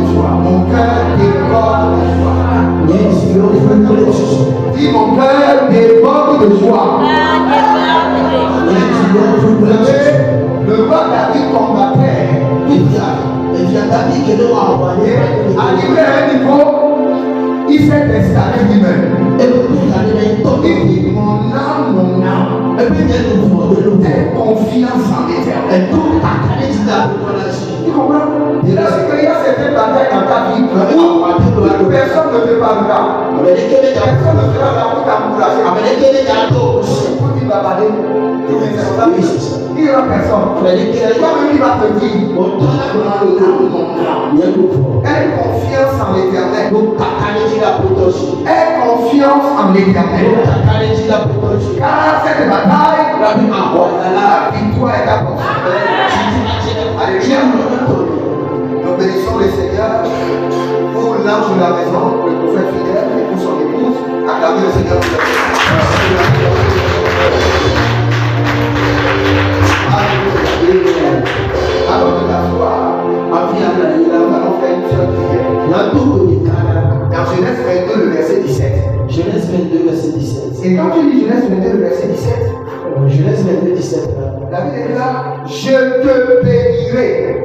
de joie. Mon cœur déborde de joie. Dis mon cœur déborde de joie. Le roi David combattait. Arrivé à un niveau, il s'est installé lui-même. Il dit mon âme, aie confiance en l'Éternel. Tu comprends? Il a dit qu'il y a certaines batailles dans ta vie où personne ne te parlera. Personne ne fera la route encourager. Tu vas parler. Il n'y aura personne. Toi-même, il va te dire aie confiance en l'Éternel. Aie confiance en l'Éternel. Car cette bataille, la victoire est à portée. Alléluia. Nous bénissons le Seigneur pour l'ange de la maison, le prophète fidèle et pour son épouse. Acclamez le Seigneur. Alléluia. Alors de t'asseoir, nous allons faire une seule prière. Dans Genèse 22, le verset 17. Genèse 22, verset 17. Et quand tu lis Genèse 22, le verset 17, Genèse 22, 17. la Bible est là, je te bénirai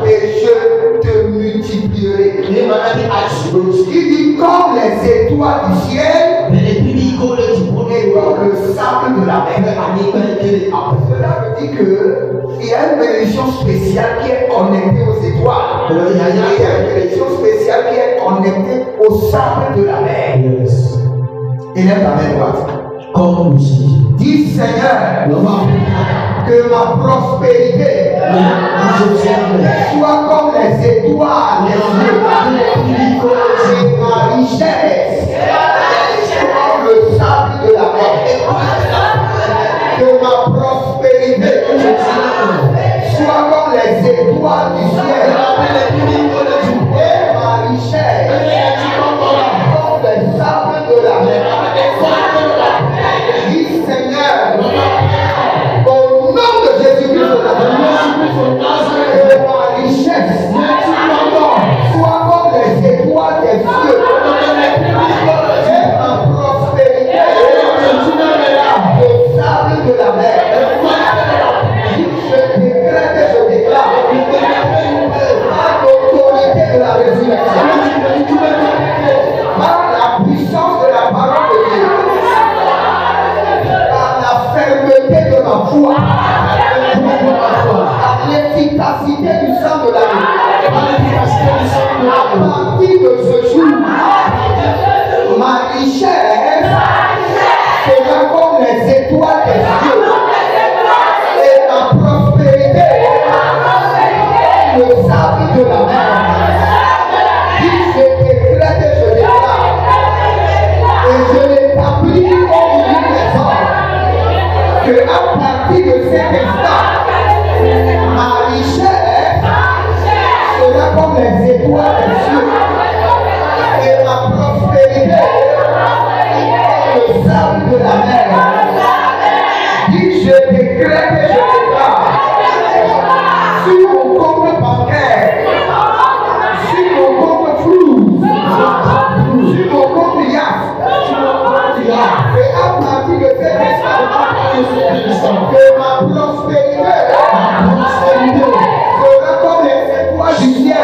et je te multiplierai. Il dit comme les étoiles du ciel et comme le sable de la mer. Cela veut dire qu'il y a une bénédiction spéciale qui est connectée aux étoiles. Il y a une bénédiction spéciale qui est connectée au sable de la mer. Élève ta main droite. Comme dis Seigneur, que ma prospérité soit comme les étoiles et ma richesse comme le sable de la mer. Que ma prospérité soit comme les étoiles du ciel et ma richesse comme le sable de la mer. Dis Seigneur, au nom de Jésus-Christ, que ma richesse soit comme les étoiles des cieux et ma prospérité le sable de la mer. Je décrète et je déclare à l'autorité de la résurrection, par la puissance de la parole de Dieu, par la fermeté de ma foi, par l'efficacité du sang de l'agneau, à partir de ce jour, ma richesse sera comme les étoiles des cieux et ma prospérité le sable de la mer. Je décrète et je déclare et je l'établis au milieu des hommes que à partir de cet instant, ma richesse sera comme les étoiles des cieux et ma prospérité comme le sable de la mer. Dis, je décrète et je déclare sur mon compte bancaire, sur mon compte flou, sur mon compte IAF, et à partir de cet instant, que ma prospérité sera comme les étoiles du ciel.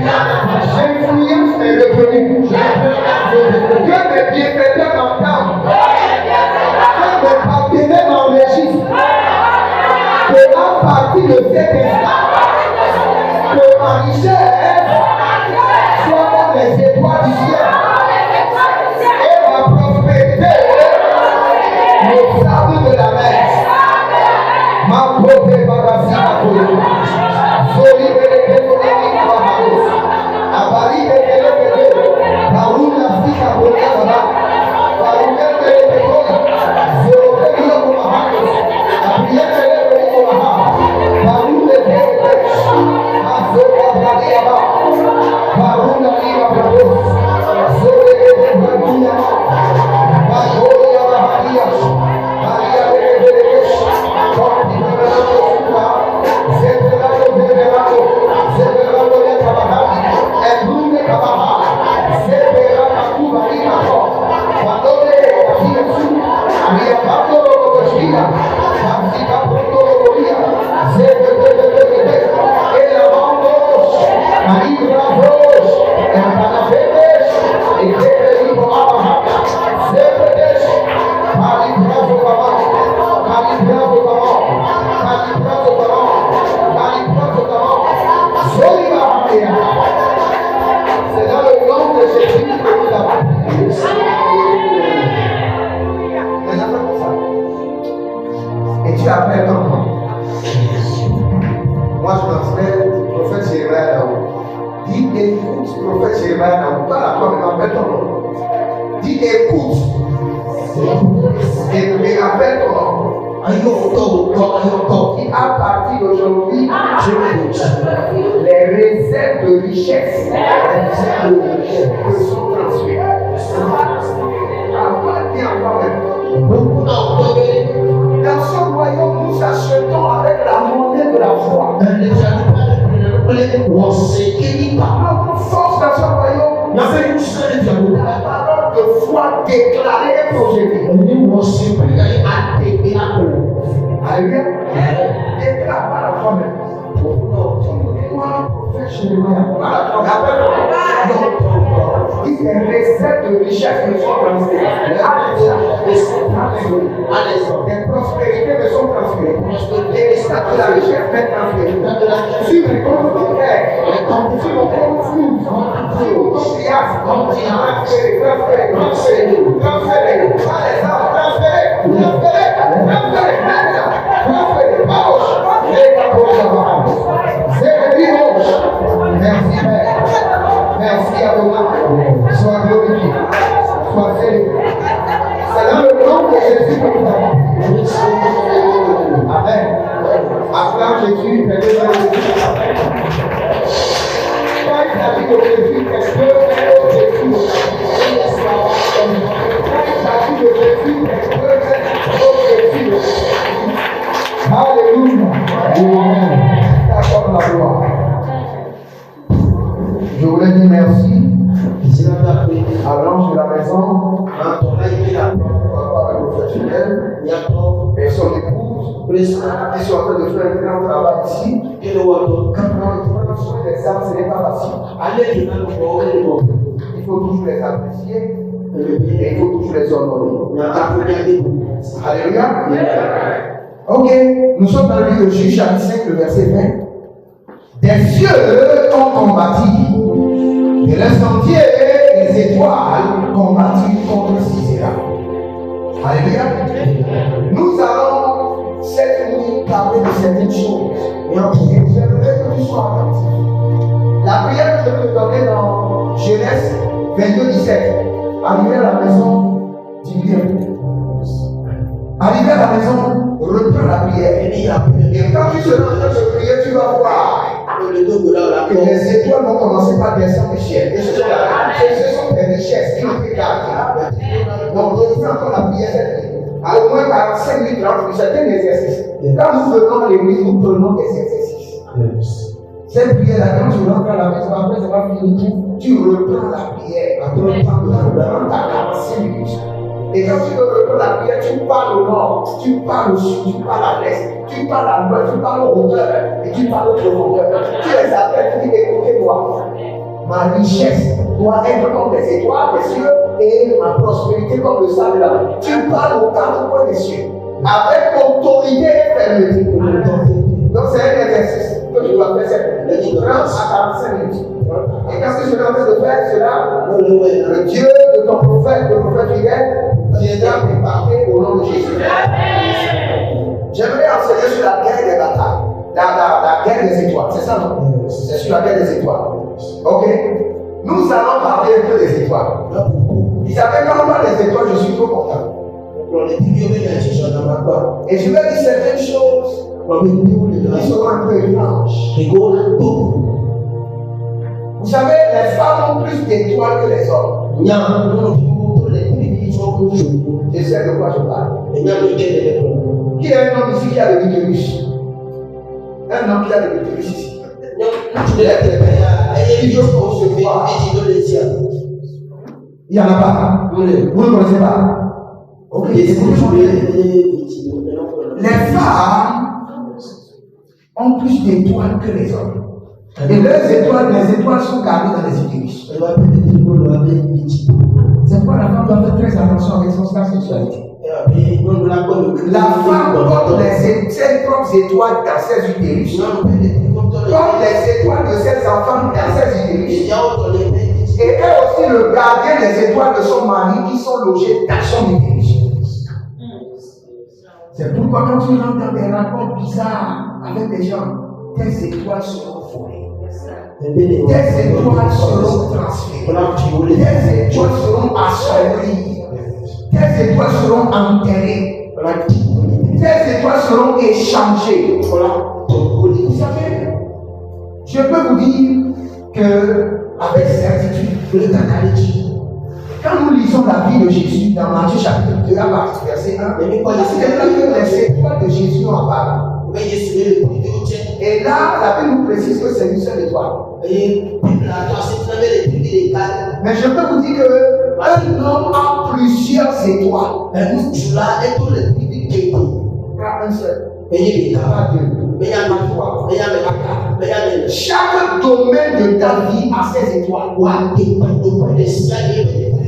L'influence est revenue. Que mes bienfaiteurs m'entendent. Que mes partenaires m'enregistrent. Que à partir de cet instant, que ma richesse soit comme les étoiles du ciel. Et ma prospérité, le sable de la mer. Ma pauvre barassi à cause. Zoli beleke zoli kabahos. Abali beleke beleke. Baruna fika bolia baba. Baruna beleke bolia. Zolo belio kumahos. Abriye beleke kumahos. Baruna beleke. Azoka balia baba. Baruna liba babos. Zole beleke balia baba. Bajolia bahalia. Balia beleke beleke. Korti beleke kumahos. C'est dans le nom de Jésus que nous avons prié. Les enfants comme ça. Et tu appelles ton nom. Moi je transmets le prophète Jérémie là-haut. Dis écoute, prophète Jérémie là-haut. Pas la toi, mais appelle ton nom. Dis écoute. Et appelle ton nom. Et à partir d'aujourd'hui, je m'écoute. Les réserves de richesse me sont transférées. Dans ce royaume, nous achetons avec la monnaie de la foi. Notre force dans ce royaume, la parole de foi déclarée et projetée. Alléluia. Déclare par la foi même. Les recettes de richesse me sont transférées. Les prospérités me sont transférées. Les statuts de la richesse m'est transférée. Sur les comptes bancaires, sur mon compte flou, sur mon compte trias, merci Père. Merci Adonai. Sois glorifié. Sois célébré. C'est dans le nom de Jésus que nous avons. Amen. Acclame Jésus, fais-le Jésus. Quand il s'agit de Jésus, fais-le Jésus. Quand il s'agit de Jésus, fais-le Jésus. Alléluia. Amen. T'accorde la gloire. Je voulais dire merci à l'ange de la maison, professionnel et son épouse qui sont en train de faire un grand travail ici. Quand on prend soin des âmes, ce n'est pas facile. Il faut toujours les apprécier et il faut toujours les honorer. Alléluia. Ok, nous sommes dans le livre de Juge chapitre 5, le verset 20. Des cieux ont combattu, et les sentiers et les étoiles combattu contre Sisera. Alléluia. Nous allons cette nuit parler de certaines choses. Et j'aimerais que tu sois attentif. La prière que je vais te donner dans Genèse 22, 17. Arrivé à la maison, dis bien. Arrivé à la maison, reprends la prière. Et quand tu seras en train de prier, tu vas voir que les étoiles vont commencer par descendre du ciel. Et ce sont des richesses qui ont été gardées. Donc, reprends encore la prière cette nuit. À au moins 45 minutes, 30 minutes, c'est un exercice. Quand nous venons à l'église, nous prenons des exercices. Cette prière-là, quand tu rentres à la maison, après ça va finir, tu reprends la prière. Après, tu reprends ta 45 minutes. Et quand tu reprends la prière, tu parles au nord, tu parles au sud, tu parles à l'est, tu parles à l'ouest, tu parles aux hauteurs et tu parles aux profondeurs. Tu les appelles, tu dis écoutez-moi. Ma richesse doit être comme les étoiles des cieux et ma prospérité comme le sable de la mer. Tu parles aux quatre coins des cieux avec autorité et fermeté. Donc c'est un exercice que tu dois faire cette 30 à 45 minutes. Et quand tu seras en train de faire cela, le Dieu de ton prophète, le prophète fidèle, viendra préparer au nom de Jésus. J'aimerais enseigner sur la guerre des batailles, la guerre des étoiles. C'est ça, non? C'est sur la guerre des étoiles. Ok? Nous allons parler un peu des étoiles. Vous savez, quand on parle des étoiles, je suis trop content. Et je vais dire certaines choses qui seront un peu étranges. Vous savez, les femmes ont plus d'étoiles que les hommes. Je sais de quoi je parle. Qui est un homme ici qui a le utérus? Un homme qui a le utérus ici. Il n'y en a pas. Vous ne connaissez pas. Ok. Les femmes ont plus d'étoiles que les hommes. Et les étoiles sont gardées dans les utérus. C'est pourquoi la femme doit faire très attention avec son sexualité. La femme porte ses propres étoiles dans ses utérus. Comme les étoiles de ses enfants dans ses utérus. Et elle aussi le gardien des étoiles de son mari qui sont logées dans son utérus. C'est pourquoi quand tu rentres dans des rapports bizarres avec des gens, tes étoiles seront volées. Tes étoiles seront transférées. Tes étoiles seront assombries. Tes étoiles seront enterrées. Tes étoiles seront échangées. Vous savez, je peux vous dire que avec certitude, quand nous lisons la vie de Jésus dans Matthieu chapitre 2 à partir du verset 1, c'est là que les étoiles de Jésus ont apparu. Et là, la Bible nous précise que c'est une seule étoile. Mais je peux vous dire qu'un homme a plusieurs étoiles. Pas un seul. Pas deux. Chaque domaine de ta vie a ses étoiles.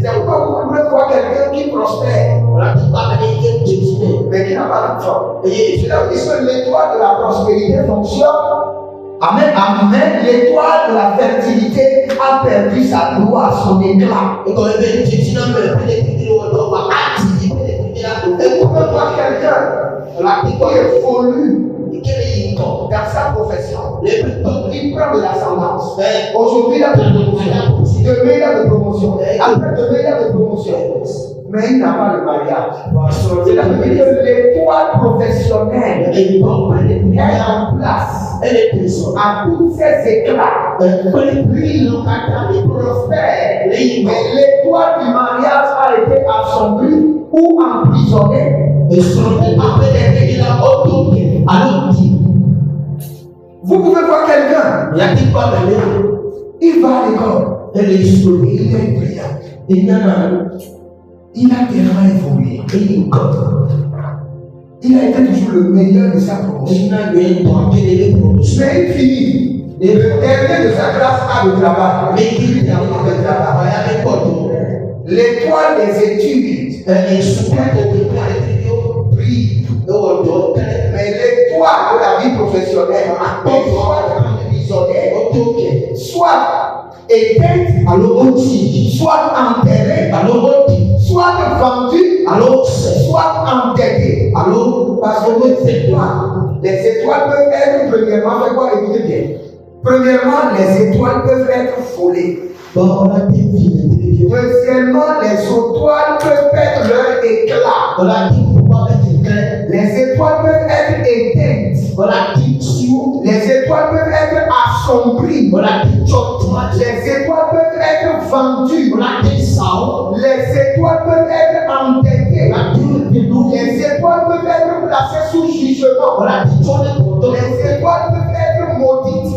C'est pourquoi vous pouvez voir quelqu'un qui prospère, mais qui n'a pas d'argent. Je leur dis que l'étoile de la prospérité fonctionne. Amen. Amen. L'étoile de la fertilité a perdu sa gloire, son éclat. Et vous pouvez voir quelqu'un qui est volu dans sa profession. Il prend de l'ascendance. Aujourd'hui, il a de promotion. Demain, il a de promotion. Après, demain, il a de promotion. Mais il n'a pas de mariage. C'est-à-dire que l'étoile professionnelle est en place. À tous ses éclats. Lui, il prospère. Mais l'étoile du mariage a été assombrie ou emprisonnée. Vous pouvez voir quelqu'un. Il va à l'école. Il est brillant. Il a tellement évolué. Il a été toujours le meilleur de sa promotion. Mais il finit. Le dernier de sa classe a le travail. L'étoile des études brille. Mais l'étoile de la vie professionnelle est soit emprisonnée, soit éteinte, soit enterrée, soit vendue, soit endettée. Parce que les étoiles peuvent être premièrement, faites quoi, écoutez bien. Premièrement, les étoiles peuvent être volées. Deuxièmement, les étoiles peuvent perdre leur éclat. Les étoiles peuvent être éteintes. Les étoiles peuvent être assombries. Les étoiles peuvent être vendues. Les étoiles peuvent être endettées. Les étoiles peuvent être placées sous jugement. Les étoiles peuvent être maudites.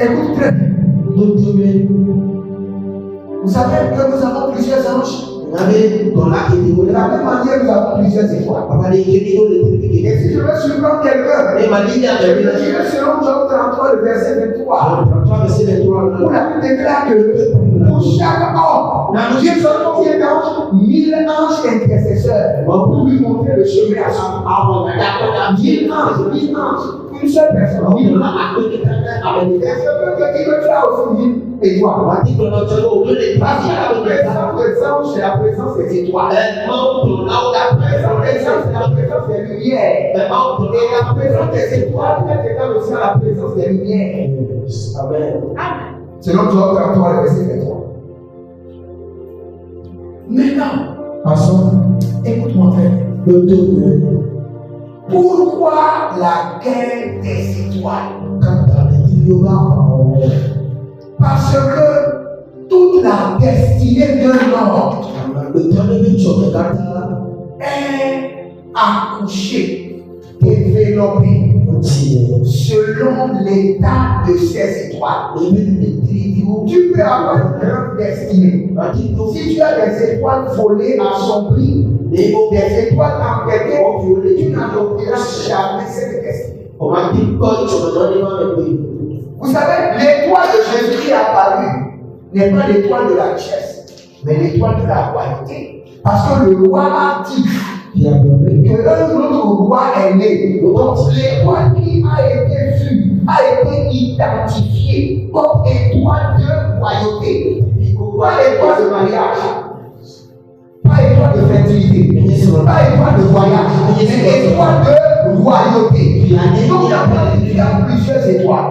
Écoute très bien. Vous savez que nous avons plusieurs anges. De la même manière, nous avons plusieurs étoiles. Et si je veux surprendre quelqu'un, je dirais selon Job 33, le verset 23, où la Bible déclare que pour chaque homme, Dieu donne combien d'anges? 1000 anges intercesseurs pour lui montrer le chemin à son âme. 1000 anges. Une seule personne. 1000 anges. Est-ce que tu veux faire aussi 1000 étoiles? Parce que la présence des anges, c'est la présence des étoiles. La présence des anges, c'est la présence des lumières. Et la présence des étoiles, c'est également aussi la présence des lumières. Amen. Selon Job 33, le verset 23. Maintenant, passons. Écoute-moi très bien. Pourquoi la guerre des étoiles? Parce que toute la destinée d'un homme est accouchée, développée selon l'état de ces étoiles. Tu peux avoir une grande destinée. Si tu as des étoiles volées assombries, des étoiles empêtées, tu n'adopteras jamais cette destinée. Vous savez, l'étoile de Jésus qui est apparue n'est pas l'étoile de la richesse, mais l'étoile de la royauté. Parce que le roi a dit qu'un autre roi est né. Donc l'étoile qui a été vue a été identifiée comme étoile de royauté. Pas étoile de mariage, pas étoile de fertilité, pas étoile de voyage, mais étoile de royauté. Donc il y a plusieurs étoiles.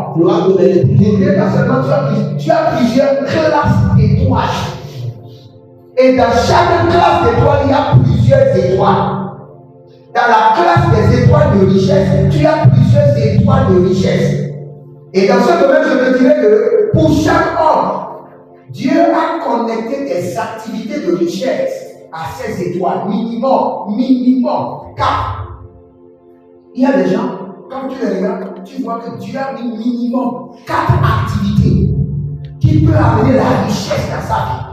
Tu as plusieurs classes d'étoiles. Et dans chaque classe d'étoiles, il y a plusieurs étoiles. Dans la classe des étoiles de richesse, tu as plusieurs étoiles de richesse. Et dans ce domaine, je te dirais que pour chaque homme, Dieu a connecté des activités de richesse à ces étoiles. Minimum 4. Il y a des gens, quand tu les regardes, tu vois que Dieu a mis minimum 4 activités qui peuvent amener la richesse dans sa vie.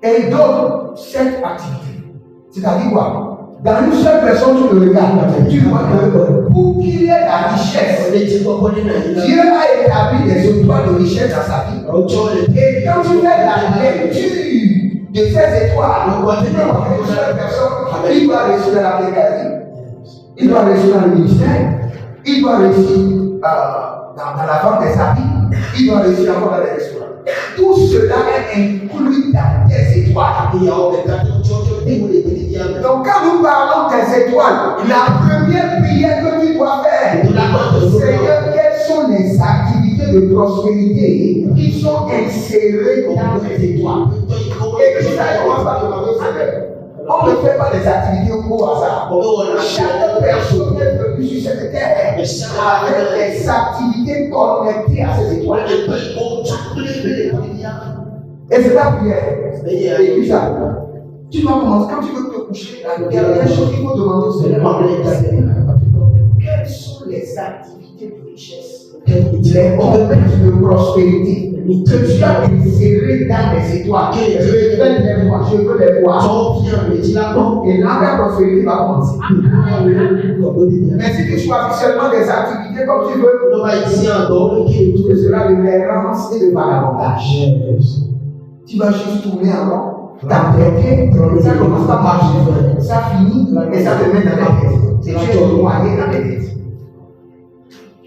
Et il donne cette activité. C'est-à-dire quoi? Dans une seule personne, tu le regardes, tu vois que pour qu'il y ait la richesse, Dieu a établi des étoiles de richesse dans sa vie. Et quand tu fais la lecture de ces étoiles, tu peux voir qu'une seule personne, il doit réussir dans la mécanique, il doit réussir dans le ministère, il doit réussir dans la vente des habits, il doit réussir encore dans les restaurants. Tout cela est inclus dans tes étoiles. Donc quand nous parlons des étoiles, la première prière que tu dois faire, Seigneur, quelles sont les activités de prospérité qui sont insérées dans les étoiles? Et puis ça commence par demander au Seigneur. On ne fait pas des activités au hasard. Chaque personne est venue sur cette terre avec des activités connectées à ces étoiles. Et c'est ta prière. Et puis ça, tu vas commencer, quand tu veux te coucher, la dernière chose qu'il faut demander au Seigneur, quelles sont les activités de richesse, les objectifs de prospérité que tu as inséré dans les étoiles? Je veux les voir. Et là, la prospérité va commencer. Mais si tu choisis seulement des activités comme tu veux, ce sera de l'errance et de vagabondage. Tu vas juste tourner en rond, t'embêter, ça commence à marcher, ça finit et ça te met dans la tête. Et tu es noyé dans les têtes.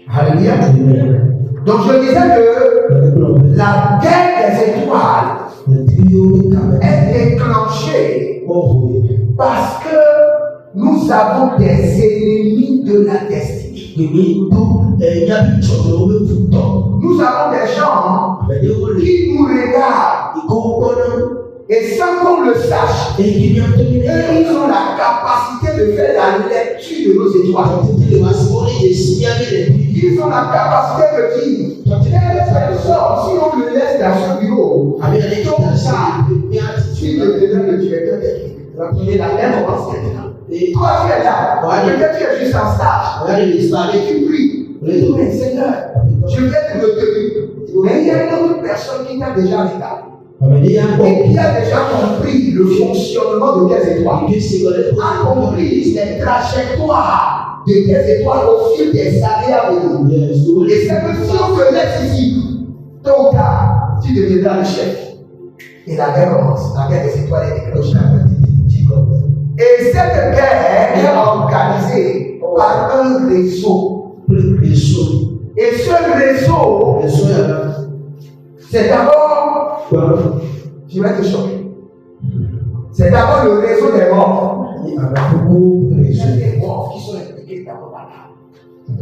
Alléluia. Donc je disais que la guerre des étoiles est déclenchée parce que nous avons des ennemis de la destinée. Nous avons des gens qui nous regardent et sans qu'on le sache, ils ont la capacité de faire la lecture de nos étoiles. Ils ont la capacité de dire, telle personne, si on le laisse dans ce bureau, comme ça, tu deviens le directeur d'équipe. Et la même commence maintenant. Et toi, tu es là, peut-être tu es juste en stage, et tu pries. Mais Seigneur, je vais te retenir. Mais il y a une autre personne qui t'a déjà regardé. et qui a déjà compris le fonctionnement de tes étoiles, a compris les trajectoires de tes étoiles au fil des années à venir. Et c'est que si on te laisse ici, tôt ou tard, tu deviendras le chef. Et la guerre commence. La guerre des étoiles et des cloches. Et cette guerre est organisée par un réseau. Et ce réseau, c'est d'abord, je vais te choquer. C'est d'abord le réseau des morts. Il y a des morts qui sont impliqués d'abord par là.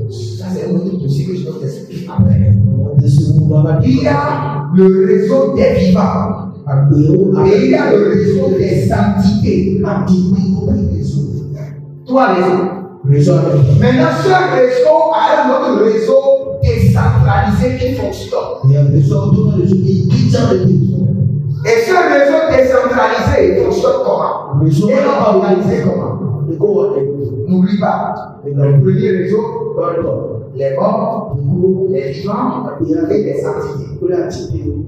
Ça, c'est un autre dossier que je vais t'expliquer après. Il y a le réseau des vivants. Et il y a le réseau des entités. Trois réseaux. Maintenant, ce réseau a un autre réseau décentralisé qui fonctionne. Et ce réseau décentralisé fonctionne comment? Et organisé comment? N'oublie pas, le premier réseau, les morts, les vivants et les entités.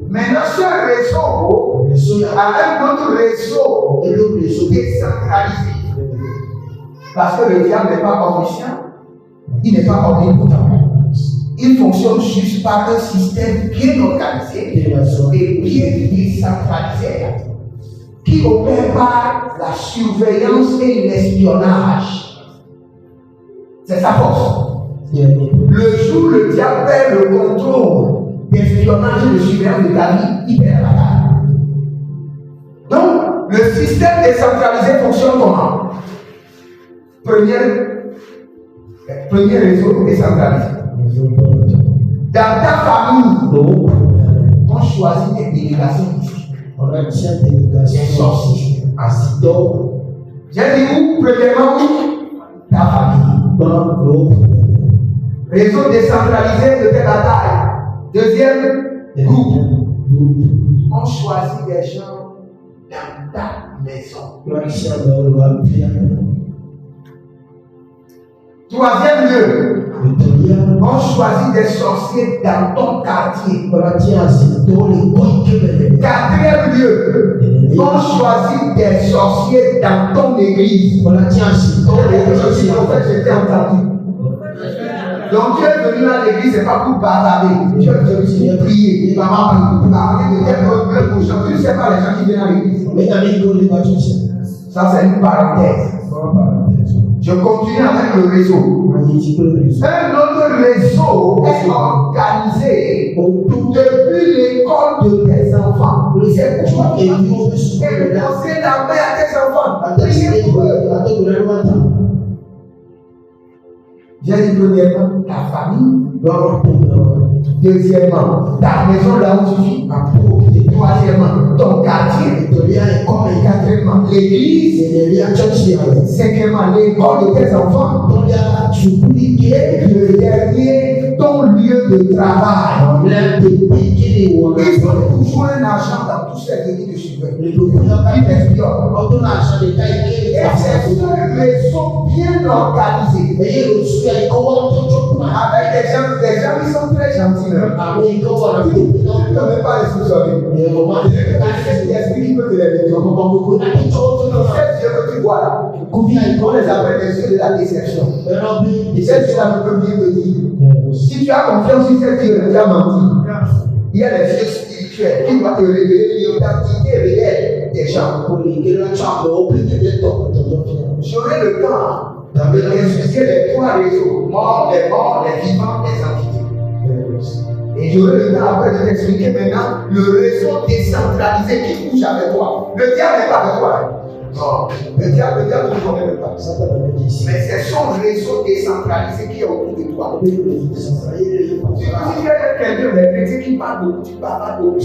Maintenant, ce réseau a un autre réseau décentralisé. Parce que le diable n'est pas omniscient, il n'est pas omnipotent. Il fonctionne juste par un système bien organisé et bien décentralisé qui opère par la surveillance et l'espionnage. C'est sa force. Le jour où le diable perd le contrôle d'espionnage et de surveillance de ta vie, il perd la balle. Donc, le système décentralisé fonctionne comment? Premier réseau décentralisé. Dans ta famille, on choisit des délégations ici. On a des sorciers. J'ai dit où? Premièrement, ta famille. Réseau décentralisé de telle taille. Deuxième groupe. On choisit des gens dans ta maison. Troisième lieu, on choisit des sorciers dans ton quartier. Quatrième lieu, on choisit des sorciers dans ton église. J'étais entendu. Donc tu es venu à l'église, c'est pas pour bavarder. Tu es venu pour prier. Il va parler de tes problèmes aux gens. Tu ne sais pas les gens qui viennent à l'église. Ça, c'est une parenthèse. Je continue avec le réseau. Un autre réseau est organisé depuis l'école de tes enfants. C'est toi qui poser la main à tes enfants. Priez pour eux. J'ai dit premièrement, ta famille. Deuxièmement, ta maison là où tu vis. Troisièmement, ton quartier. Quatrièmement, l'église. Cinquièmement, l'école de tes enfants. Et le dernier, ton lieu de travail. Il faut toujours un argent dans tous ces lieux de surveillance. Il t'espionne. Et c'est un réseau bien organisé. Avec des gens qui sont très gentils. Tu ne peux pas les sous-soler. Je t'explique qui peut te les donner. Ces yeux que tu vois là, on les appelle les yeux de la déception. Et ces yeux-là ne peuvent bien te dire. Si tu as confiance sur ces yeux, tu as menti. Il y a les yeux spirituels qui doivent te révéler l'identité réelle des gens. J'aurai le temps d'expliquer les trois réseaux, les morts, les vivants, les entités. Et j'aurai le temps après de t'expliquer maintenant le réseau décentralisé qui bouge avec toi. Le diable n'est pas avec toi. Non, le diable ne connaît même pas. Mais c'est son réseau décentralisé qui est autour de toi. Si tu es quelqu'un de chrétien qui parle beaucoup, tu parles beaucoup.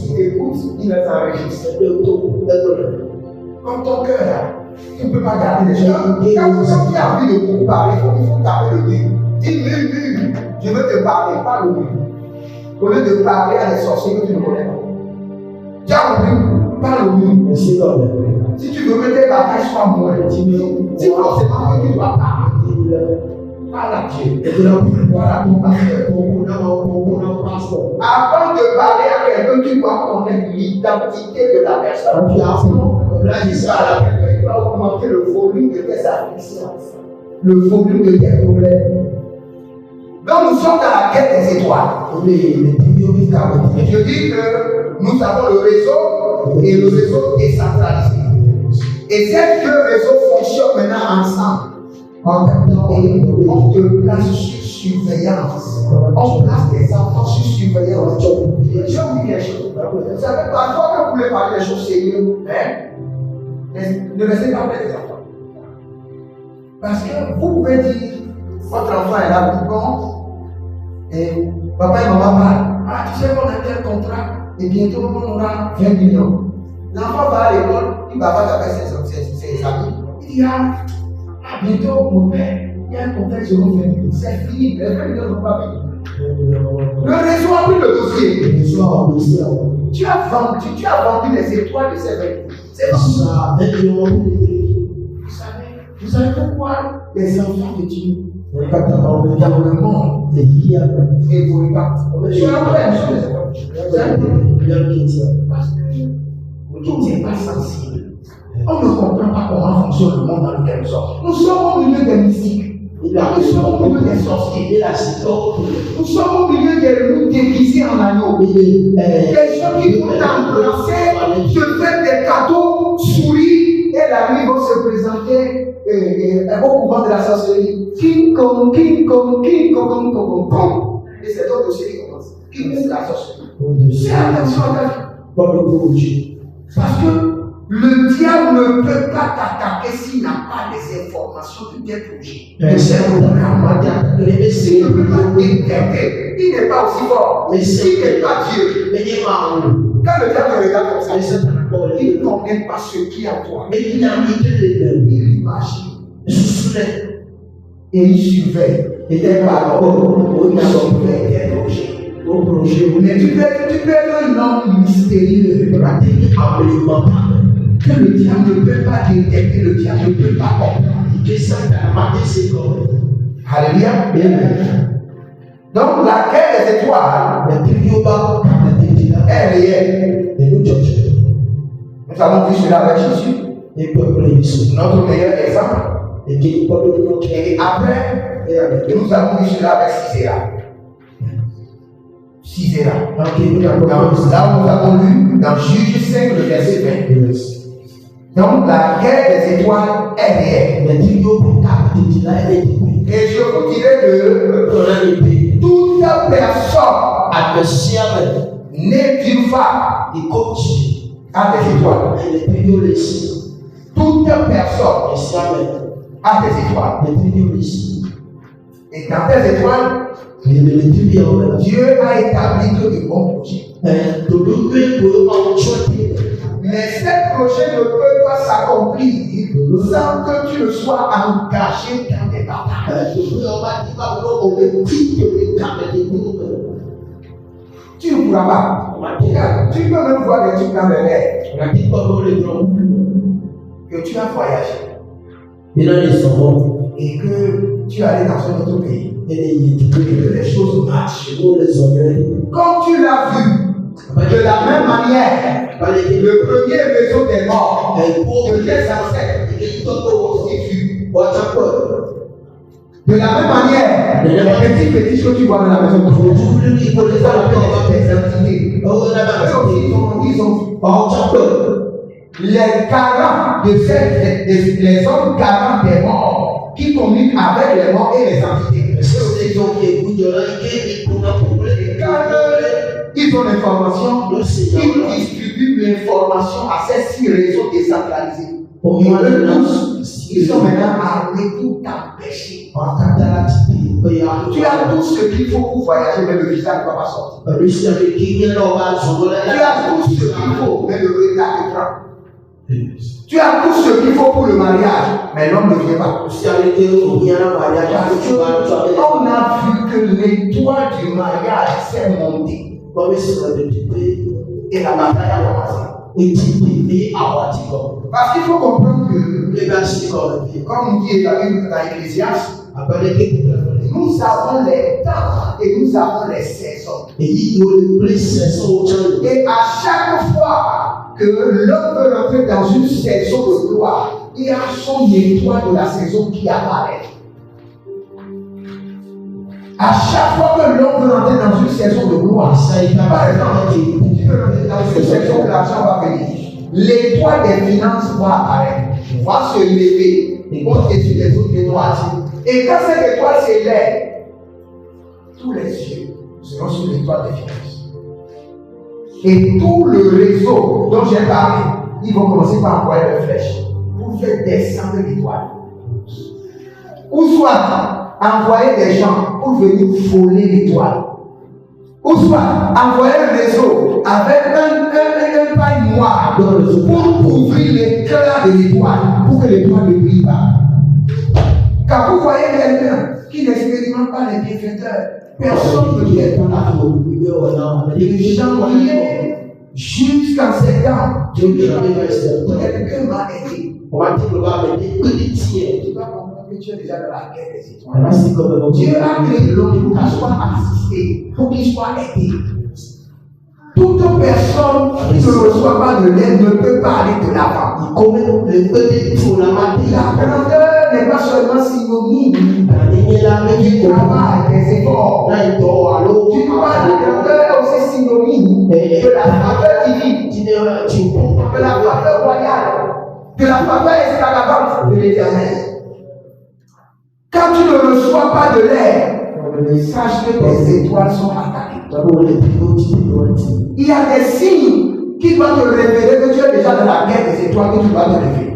Il écoute, il les enregistre. Comme ton cœur là, tu ne peux pas garder les choses. Quand tu as envie de beaucoup parler, il faut taper le nez. Dis murmure, je veux te parler, pas le mur. Au lieu de parler à des sorciers que tu ne connais pas. Tu as compris? Pas le mur. Si tu veux que tes bagages soient moins, dis forcément que tu dois parler. Parle à Dieu. Voilà ton pasteur. Avant de parler à quelqu'un, tu dois connaître l'identité de la personne. Là, il sera là. Tu dois augmenter le volume de tes afflictions, le volume de tes problèmes. Donc nous sommes dans la guerre des étoiles. Je dis que nous avons le réseau et le réseau décentralisé. Et ces deux réseaux fonctionnent maintenant ensemble. Et on te place sur surveillance. On place des enfants sur surveillance. Je vous dis quelque chose. Vous savez, parfois quand vous voulez parler des choses sérieuses, ne laissez pas faire des enfants. Parce que vous pouvez dire, votre enfant est là, vous bon, et papa et maman parlent. Ah, tu sais qu'on a tel contrat, et bientôt on aura 20 millions. L'enfant va à l'école, il va pas taper ses amis. Il dit, bientôt mon père, il y a un contrat sur mon frère. C'est fini, les 20 millions ne vont pas venir. Le réseau a pris le dossier. Tu as vendu les étoiles de ces 20 millions. C'est ça. Vous savez pourquoi les enfants de Dieu dans le monde évoluent pas. Je suis en train parce que tout n'est pas sensible. On ne comprend pas comment fonctionne le monde dans lequel nous sommes. Nous sommes au milieu des mystiques. Nous sommes au milieu des sorciers. Nous sommes au milieu des loups déguisés en agneaux. Des gens qui vont t'embrasser, te faire des cadeaux, sourire, et la nuit vont se présenter au couvent de la sorcellerie. King Kong, King Kong, King Kong, King Kong, Kong. Et c'est donc aussi qui commence. Qui est la sorcellerie? C'est attention à ta vie. Parce que le diable ne peut pas t'attaquer s'il n'a pas les informations de tes projets. S'il ne peut pas t'interpréter, il n'est pas aussi fort. Mais s'il n'est pas Dieu, quand le diable regarde comme ça, il ne connaît pas ce qui est en toi. Il imagine. Et il surveille. Et tes paroles, il surveille tes projets. Mais tu peux être un homme mystérieux. Que le diable ne peut pas détecter, le diable ne peut pas comprendre. Alléluia. Donc la guerre des étoiles est réelle. Nous avons vu cela avec Jésus, notre meilleur exemple. Et après, nous avons vu cela avec Sisera. Là où nous avons lu dans Juge 5, le verset 20. Donc la guerre des étoiles est réelle. Et je vous dirais que toute personne née d'une femme a des étoiles. Toute personne a des étoiles. Et dans tes étoiles, Dieu a établi que de bons projets. Mais ces projets ne peuvent pas s'accomplir sans que tu ne sois engagé dans des batailles. Tu ne pourras pas. Tu peux même voir des trucs dans les rêves. Que tu as voyagé. Et que tu es allé dans un autre pays. Et que les choses marchent. Comme tu l'as vu. De la même manière, le premier réseau des morts de tes ancêtres aussi vu. De la même manière, les petits que tu vois dans la maison, il faut les appeler des entités. Ils ont vu. Les garants de les hommes garants des morts qui communiquent avec les morts et les entités. Ils ont l'information, ils distribuent l'information à ces 6 réseaux décentralisés. Et eux tous, ils sont maintenant armés pour t'empêcher. Tu as tout ce qu'il faut pour voyager, mais le visa ne va pas sortir. Tu as tout ce qu'il faut, mais le retard te prend. Tu as tout ce qu'il faut pour le mariage, mais l'homme ne vient pas. On a vu que l'étoile du mariage s'est montée. Et la bataille a commencé. Parce qu'il faut comprendre que, comme dit dans l'Ecclésiaste, nous nous avons les temps et nous avons les saisons. Et à chaque fois que l'homme veut rentrer dans une saison de gloire, il y a son étoile de la saison qui apparaît. À chaque fois que l'homme veut rentrer dans une saison de gloire, par exemple, tu veux rentrer dans une saison où l'argent va venir, l'étoile des finances va apparaître, va se lever, au-dessus des autres étoiles. Et quand cette étoile s'élève, tous les yeux seront sur l'étoile des finances. Et tout le réseau dont j'ai parlé, ils vont commencer par envoyer des flèches pour faire descendre l'étoile. Ou soit envoyer des gens pour venir voler l'étoile. Ou soit envoyer un réseau avec un paille noir pour couvrir l'éclat de l'étoile, pour que l'étoile ne brille pas. Quand vous voyez quelqu'un qui n'expérimente pas les bienfaiteurs, personne ne peut être dans la vie. Les gens voyaient jusqu'en 7 ans, quelqu'un m'a aidé. Tu vas comprendre que tu es déjà dans la guerre des étoiles. Dieu a créé l'homme pour qu'il soit assisté, pour qu'il soit aidé. Toute personne qui ne reçoit pas de l'aide ne peut pas aller de l'avant. La grandeur n'est pas seulement synonyme du travail, des efforts. Tu vois, la grandeur est aussi synonyme de la faveur divine, de la faveur royale, de la faveur extravagante de l'Éternel. Quand tu ne reçois pas de l'aide, sache que tes étoiles sont attaquées. Il y a des signes qui doivent te révéler que tu es déjà dans la guerre des étoiles, que tu dois te lever.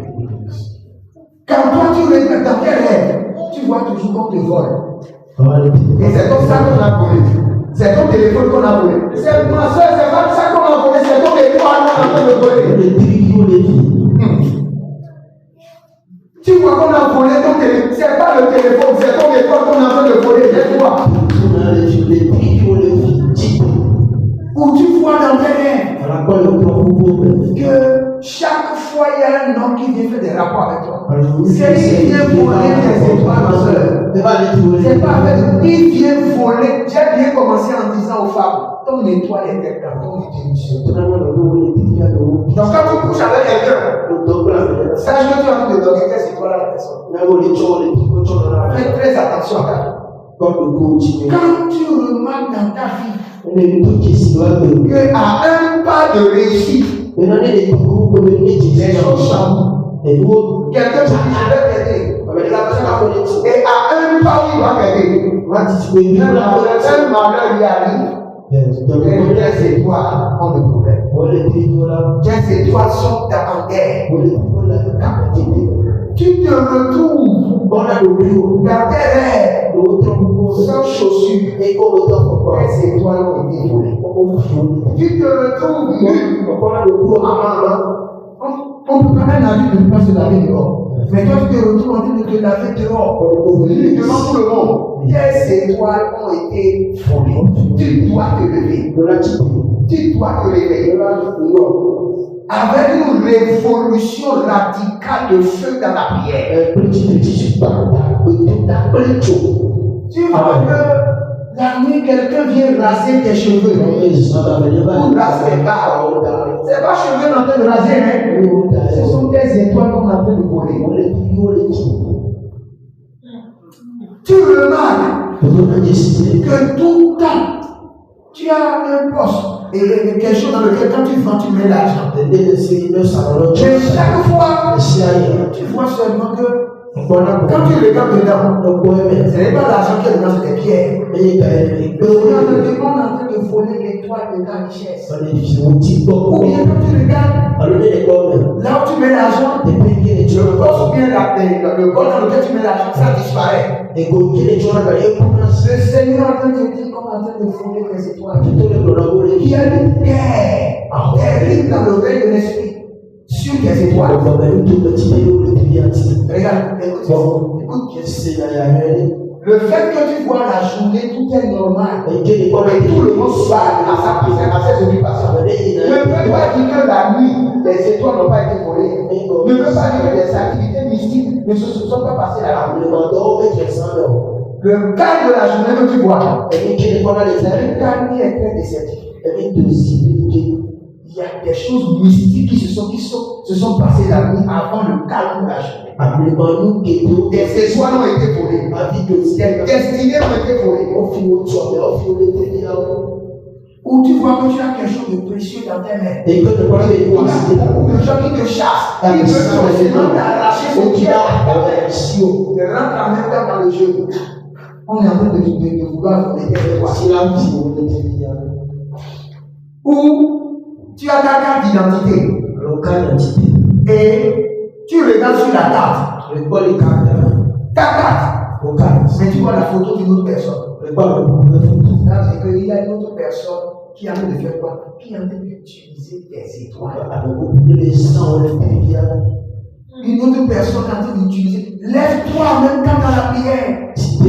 Quand toi tu regardes dans quel rêve, tu vois toujours qu'on te vole. Et c'est comme ça qu'on a volé. C'est ton téléphone qu'on a volé. C'est ma soeur, c'est pas ça qu'on a volé, c'est ton étoile qu'on a fait de voler. Tu vois qu'on a volé ton téléphone, c'est pas le téléphone, c'est ton étoile qu'on a fait de voler, c'est toi. Où tu vois dans tes rêves que chaque fois il y a un homme qui vient faire des rapports avec toi. C'est lui qui vient voler tes étoiles, ma soeur. C'est pas avec il vient voler. J'ai bien commencé en disant aux femmes, ton étoile est dans ton émission. Donc quand tu couches avec quelqu'un, sache que tu es en train de donner tes étoiles à la personne. Fais très attention à ça. Quand tu remarques dans ta vie que à un pas de réussite, les choses changent. Quelqu'un te dit je vais t'aider. Et à un pas où il va t'aider, un malheur lui arrive. Tes étoiles ont des problèmes. Tes étoiles sont en guerre. Tu te retrouves dans tes rêves sans chaussures et tes étoiles ont été volées. Tu te retrouves nu on peut pas un avis de ne pas se laver dehors. Mais toi tu te retrouves en train de te laver dehors. Devant tout le monde. Tes étoiles ont été volées. Tu dois te lever. Tu dois te réveiller. Avec une révolution radicale de feu dans la prière. Tu vois que la nuit, quelqu'un vient raser tes cheveux. Ou raser tes barbes. C'est pas cheveux en train de raser, hein? Ce sont tes étoiles qu'on est en train de voler. Tu remarques que tout le temps, tu as un poste et quelque chose dans lequel quand tu vends, tu mets l'argent. Mais chaque fois, tu vois seulement que quand tu regardes dedans, ce n'est pas l'argent qui est dedans, c'est des pierres. On est en train de voler l'étoile de ta richesse. Ou bien quand tu regardes, là où tu mets l'argent, le poste ou bien le bol dans lequel tu mets l'argent, ça disparaît. Le Seigneur est en train de dire qu'on est en train de voler les étoiles. Il y a une guerre terrible dans le règne de l'esprit sur les étoiles. Regarde, écoute. Le fait que tu vois la journée, tout est normal. Et tout le monde va à ses occupations. Ne peut pas dire que la nuit, les étoiles n'ont pas été volées. Ne peut pas dire que les activités mystiques ne se sont pas passées à la nuit. Le calme de la journée que tu vois, Et qui est pendant les c'est années, un calme qui est très déceptif. et de s'identifier. Il y a des choses mystiques qui se sont passées la nuit avant le calme de la journée. Appelez-moi que tout Des étoiles ont été volées. ma vie de Des ciel. destinées ont été volées. Au fil au toit, au fil au détail. Où tu vois que tu as quelque chose de précieux dans tes mains. Et que le problème est Il y a beaucoup de gens qui te chassent. Ils veulent forcément t'arracher ce qui est dans ta main. Tu rentres en même temps dans le jeu. On est en train de vouloir voler tes étoiles. Ou tu as ta carte d'identité. Et tu regardes sur la carte. Ta carte. Mais tu vois la photo d'une autre personne. Là, c'est qu'il y a une autre personne qui a envie de faire quoi? Qui a envie d'utiliser tes étoiles. Une autre personne a envie d'utiliser. Lève-toi en même temps dans la prière. Si tu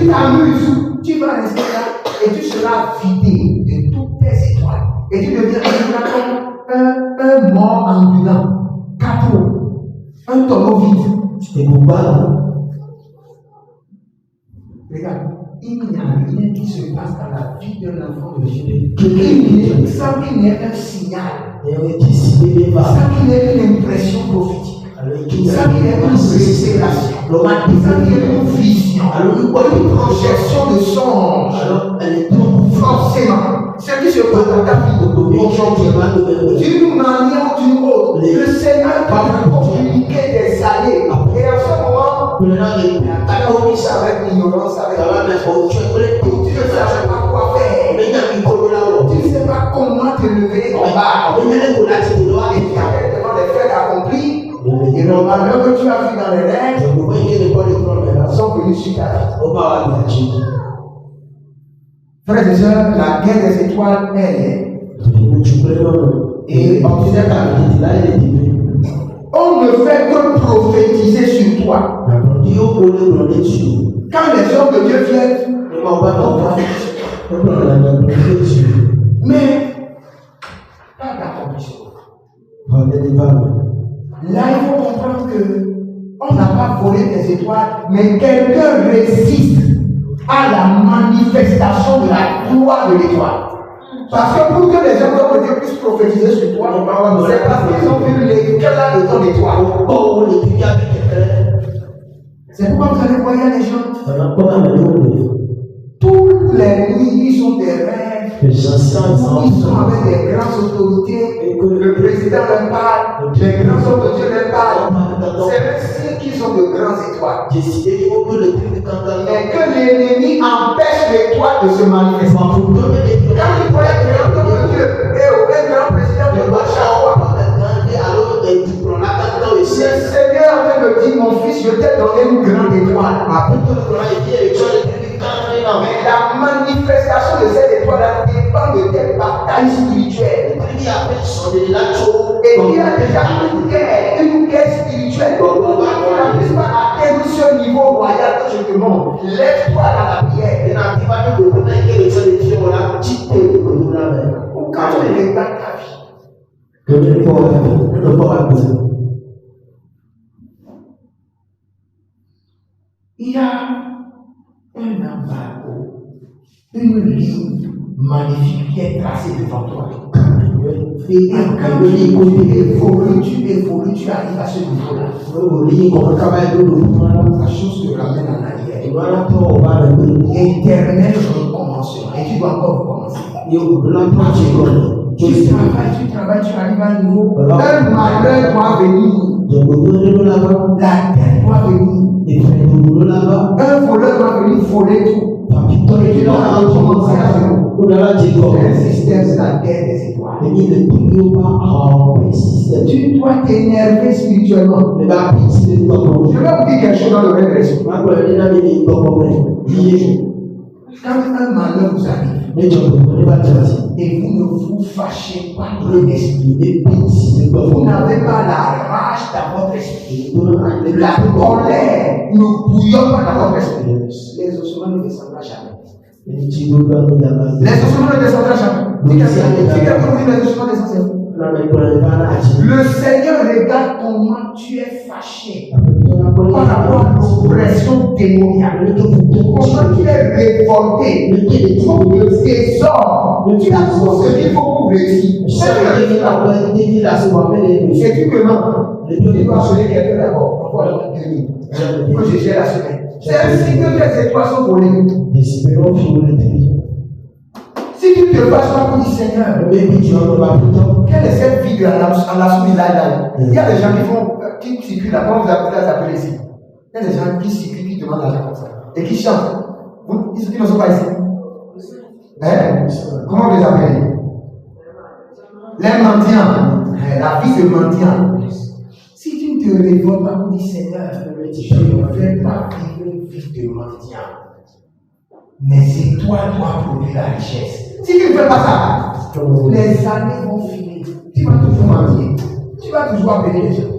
t'amuses, tu vas rester là et tu seras vidé de toutes tes étoiles. Et tu deviendras comme un mort ambulant, capot, un tonneau vide. Regarde, il n'y a rien qui se passe dans la vie de l'enfant de Dieu sans qu'il n'y ait un signal, sans qu'il y ait une impression prophétique, sans qu'il y ait une révélation, sans qu'il y ait une vision, une projection de songe. Forcément, ce qui se passe dans ta vie aujourd'hui, d'une manière ou d'une autre, le Seigneur va communiquer des années. Et en ce moment, ta commission avec l'ignorance, avec tu ne savais pas quoi faire. Tu ne sais pas comment te lever en bas. Et tu as tellement de faits accomplis. Et normalement que tu as vu dans les rêves, sont venus sur ta vie. Frères et sœurs, la guerre des étoiles, elle est. Et on ne fait que prophétiser sur toi. Quand les hommes de Dieu viennent, mais pas d'accomplissement. Là, il faut comprendre que on n'a pas volé des étoiles, mais quelqu'un résiste à la manifestation de la gloire de l'étoile. Parce que pour que les hommes de Dieu puissent prophétiser sur toi, c'est parce qu'ils ont vu l'éclat de ton étoile. C'est pourquoi vous allez voir les gens. Toutes les nuits, ils ont des rêves. Ils sont avec des grandes autorités. Le président leur parle. Les grands hommes de Dieu leur parlent. C'est ainsi qu'ils ont de grandes étoiles. Et que l'ennemi empêche l'étoile de se manifester. Quand il voit un grand homme de Dieu et un grand président de Bachawa, le Seigneur me dit, mon fils, je t'ai donné une grande étoile. Mais la manifestation de cette étoile dépend de tes batailles spirituelles. Et il y a déjà une guerre spirituelle. Pour que tu n'arrives pas à atteindre ce niveau royal que je te montre, lève-toi dans la prière. Ou quand tu regardes ta vie, il y a un embargo, une ligne magnifique qui est tracée devant toi. Et quand tu évolues, tu arrives à ce niveau-là. La chose te ramène en arrière. Éternel recommencement. Et tu dois encore recommencer. Tu travailles, tu arrives à un niveau. Un malheur doit venir. La terre doit venir. Un voleur doit venir voler tout. Et tu dois recommencer à zéro. Un système, c'est la guerre des étoiles. Tu dois t'énerver spirituellement. Je vais vous dire quelque chose dans le règne de l'esprit. Quand un malheur vous arrive, et vous ne vous fâchez pas dans l'esprit, vous n'avez pas la rage dans votre esprit, la colère ne bouillonne pas dans votre esprit, les ossements ne descendront jamais. Les ossements ne descendront jamais. Si quelqu'un vous dit les ossements descendront, Le Seigneur regarde comment tu es fâché par rapport à l'oppression démoniaque. Comment tu es révolté contre le désordre. Tu as tout ce qu'il faut pour réussir. Et tu me demandes, tu dois sonner quelqu'un d'abord. Pourquoi le tenir? Que je gère la semaine. C'est ainsi que les étoiles sont volées. Si tu te fâches pas pour dire Seigneur, quelle est cette vie à la soumise là? Il y a des gens qui circulent là, comment vous appelez ici? Il y a des gens qui circulent, qui demandent l'argent comme ça, et qui chantent. Ils ne sont pas ici. Hein? Comment vous les appelez? Les mendiants. La vie de mendiant. Si tu ne te révoltes pas pour dire Seigneur, je ne vais pas vivre une vie de mendiant. Mais c'est toi qui dois produire la richesse. Si tu ne fais pas ça, les années vont finir. Tu vas toujours mentir. Tu vas toujours appeler les gens.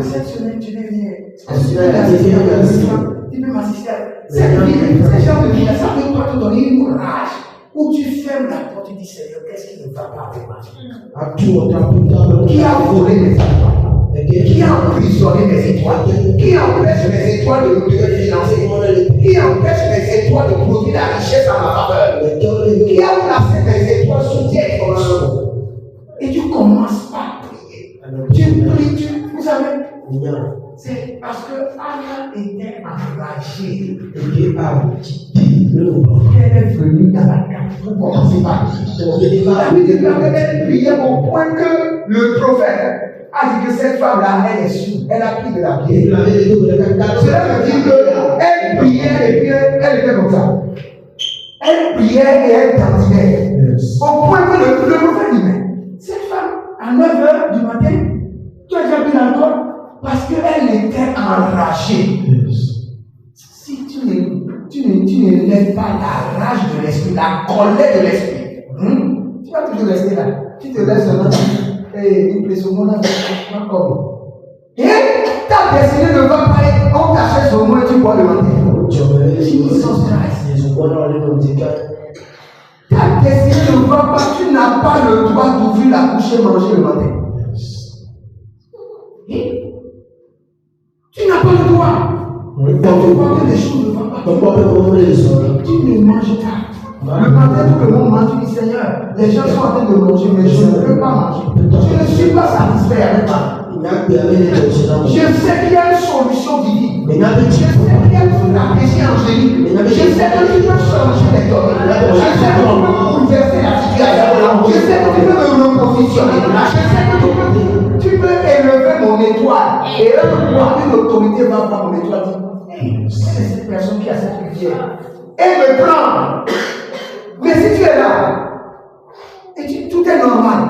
Cette semaine, tu n'es rien. Tu peux m'assister. Ces gens de vie, ça peut toi te donner une rage où tu fermes la porte et tu dis Seigneur, qu'est-ce qui ne va pas avec ma vie? Qui a volé mes étoiles? Qui a emprisonné mes étoiles? Qui empêche mes étoiles de financer? Qui empêche mes étoiles de produire la richesse à ma faveur? Qui a placé mes étoiles sous tes informations? Et tu commences par prier. Tu pries, vous savez, c'est parce que Anna était enragée. Elle est venue dans la cave pour commencer par prier. Elle priait au point que le prophète a dit que cette femme-là, elle est sûre. Elle a pris de la pierre. Cela veut dire qu'elle priait et puis elle était comme ça. Elle priait et elle tendait. Au point que le prophète dit, mais cette femme, à 9h du matin, tu as déjà bu l'alcool parce qu'elle était enragée. Si tu ne lèves pas la rage de l'esprit, la colère de l'esprit, tu vas toujours rester là. Tu te laisses seulement. Et il plaît au monde pas comme. Et ta destinée ne va pas être, on t'achète au moins et tu bois le matin. Ta destinée ne va pas, tu n'as pas le droit d'ouvrir la bouche et manger le matin. Tu n'as pas le droit. Tu vois que les choses ne vont pas. Tu ne manges pas. Le matin, tout le monde mange, tu dis Seigneur, les gens sont en train de manger, mais je ne peux pas manger. Je ne suis pas satisfait avec ça. Je sais qu'il y a une solution divine. Je sais qu'il y a une stratégie angélique. Je sais que tu peux changer les données. Je sais que tu peux bouleverser la situation. Je sais que tu peux me repositionner. Je sais que tu peux élever mon étoile. Et là, une autorité va voir mon étoile et dire, hey, c'est cette personne qui a cette rivière. Et me prendre. Mais si tu es là, et tout est normal,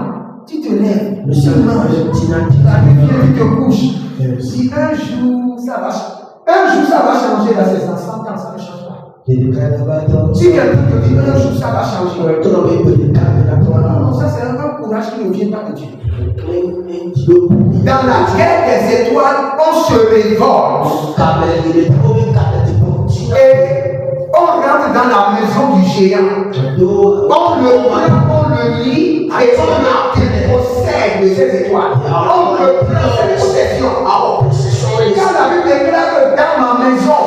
tu te lèves, tu manges, tu te couches. Si un jour ça va changer dans ces 100 ans, ça ne change pas. Si quelqu'un te dit un jour ça va changer, non, ça c'est un courage qui ne vient pas de Dieu. Dans la guerre des étoiles, on se révolte. Et on rentre dans la maison du géant. On le prend, on le lit et on dépossède de ces étoiles. On le prend cette possession. Quand la Bible déclare que dans ma maison,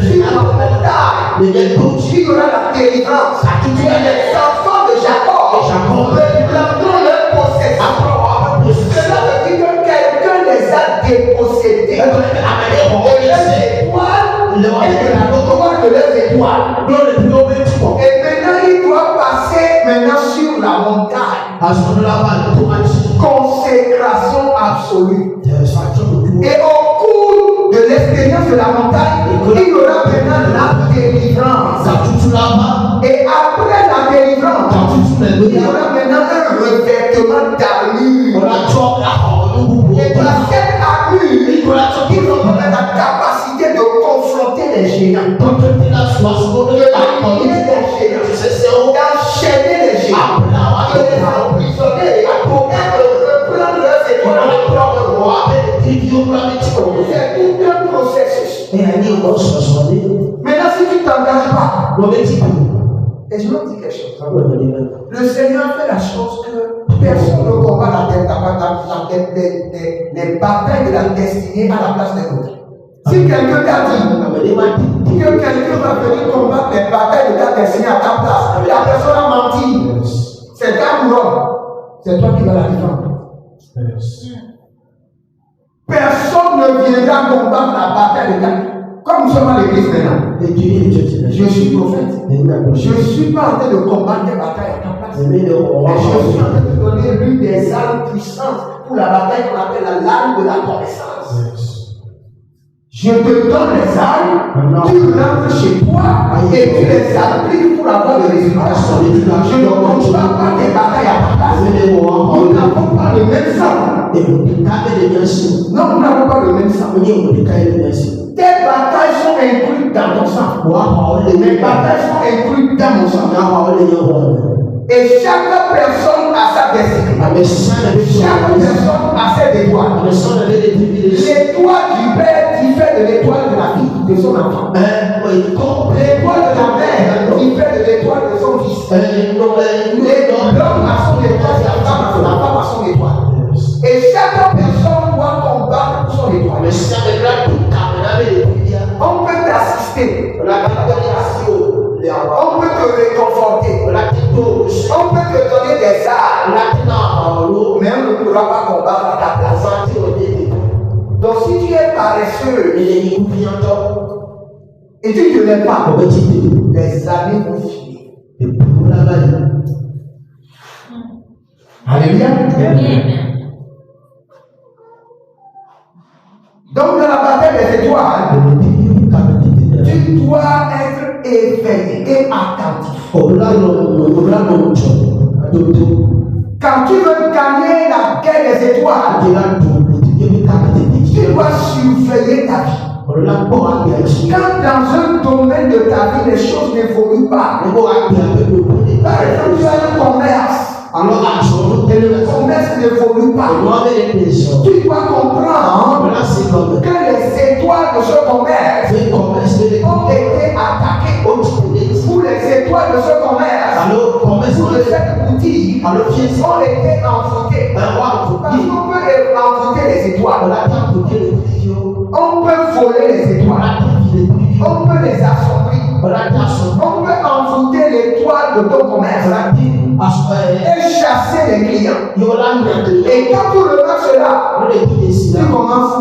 sur ma montagne, il y aura la délivrance. Il y a les enfants de Jacob. Reprendront leur possession. Cela veut dire que quelqu'un les a dépossédés. Et les étoiles, et de la gloire de leurs étoiles. Et maintenant, il doit passer sur la montagne. Consécration absolue. Et au cours de l'expérience de la montagne, il y aura maintenant la délivrance. Et après la délivrance, il y aura maintenant un revêtement d'armure. Et dans cette armure, ils auront la capacité de confronter les géants. De lier les géants. D'enchaîner les géants. De les emprisonner pour reprendre leurs étoiles. C'est tout un processus. Maintenant, si tu ne t'engages pas, et je vais te dire quelque chose. Le Seigneur fait la chose que personne ne combat les batailles de la destinée à la place des autres. Si quelqu'un t'a dit que quelqu'un va venir combattre les batailles de ta destinée à ta place, la personne a menti. C'est ta couronne. C'est toi qui vas la défendre. Personne ne viendra combattre la bataille de ta. Comme nous sommes à l'église maintenant, je suis prophète. Je ne suis pas en train de combattre des batailles à ta place. Mais je suis en train de donner l'une des armes puissantes pour la bataille qu'on appelle la lame de la connaissance. Je te donne les armes, tu rentres chez toi et tu les appliques pour avoir le résultat. Je ne combat pas des batailles à ta place. Nous n'avons pas le même sang. Non, nous n'avons pas le même sang. Tes batailles sont incluses dans ton sang. Mes batailles sont incluses dans mon sang. Et chaque personne a sa destinée. Chaque personne a ses étoiles. L'étoile du Père diffère de l'étoile de la vie de son enfant. L'étoile de la mère diffère de l'étoile de son fils. L'homme a son étoile, la femme a son étoile. Et chaque personne doit combattre pour son étoile. On peut t'assister. On peut te réconforter. On peut te donner des armes. Mais on ne pourra pas combattre à ta place. Donc si tu es paresseux et tu ne l'aimes pas, les années vont finir. Alléluia. Donc dans la bataille des étoiles, tu dois être éveillé et attentif. Quand tu veux gagner la guerre des étoiles, tu dois surveiller ta vie. Quand dans un domaine de ta vie, les choses n'évoluent pas, par exemple, tu as un commerce. Et le commerce n'évolue pas. Tu dois comprendre que les étoiles de ce commerce ont été attaquées. Pour les étoiles de ce commerce, pour cette boutique, ont été envoûtées. Parce qu'on peut envoûter les étoiles. On peut voler les étoiles. On peut les assombrir. On peut envoûter l'étoile de ton commerce et chasser les clients. Et quand tu remarques cela, tu commences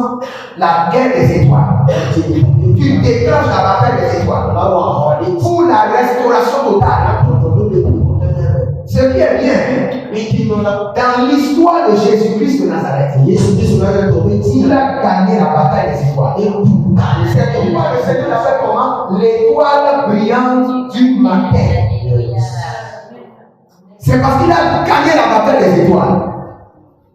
la guerre des étoiles. Tu déclenches la bataille des étoiles pour la restauration totale. Ce qui est bien, dans l'histoire de Jésus-Christ de Nazareth, il a gagné la bataille des étoiles. C'est pourquoi le Seigneur l'appelle comment? L'étoile brillante du matin. C'est parce qu'il a gagné la bataille des étoiles.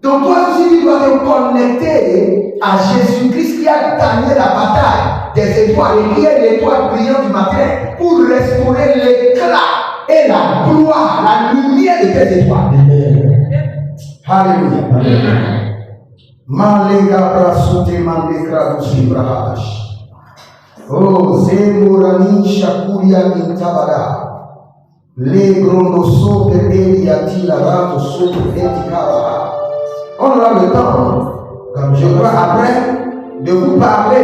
Donc toi aussi, tu dois te connecter à Jésus-Christ qui a gagné la bataille des étoiles et qui est l'étoile brillante du matin pour restaurer l'éclat et la gloire, la lumière de tes étoiles. Alléluia. Malega brasute mandekra dusibrahash. Oh, zemurani shakuria intabada. Les grondosos de Eliati la rato sobre etikara. On aura le temps, je crois, après, de vous parler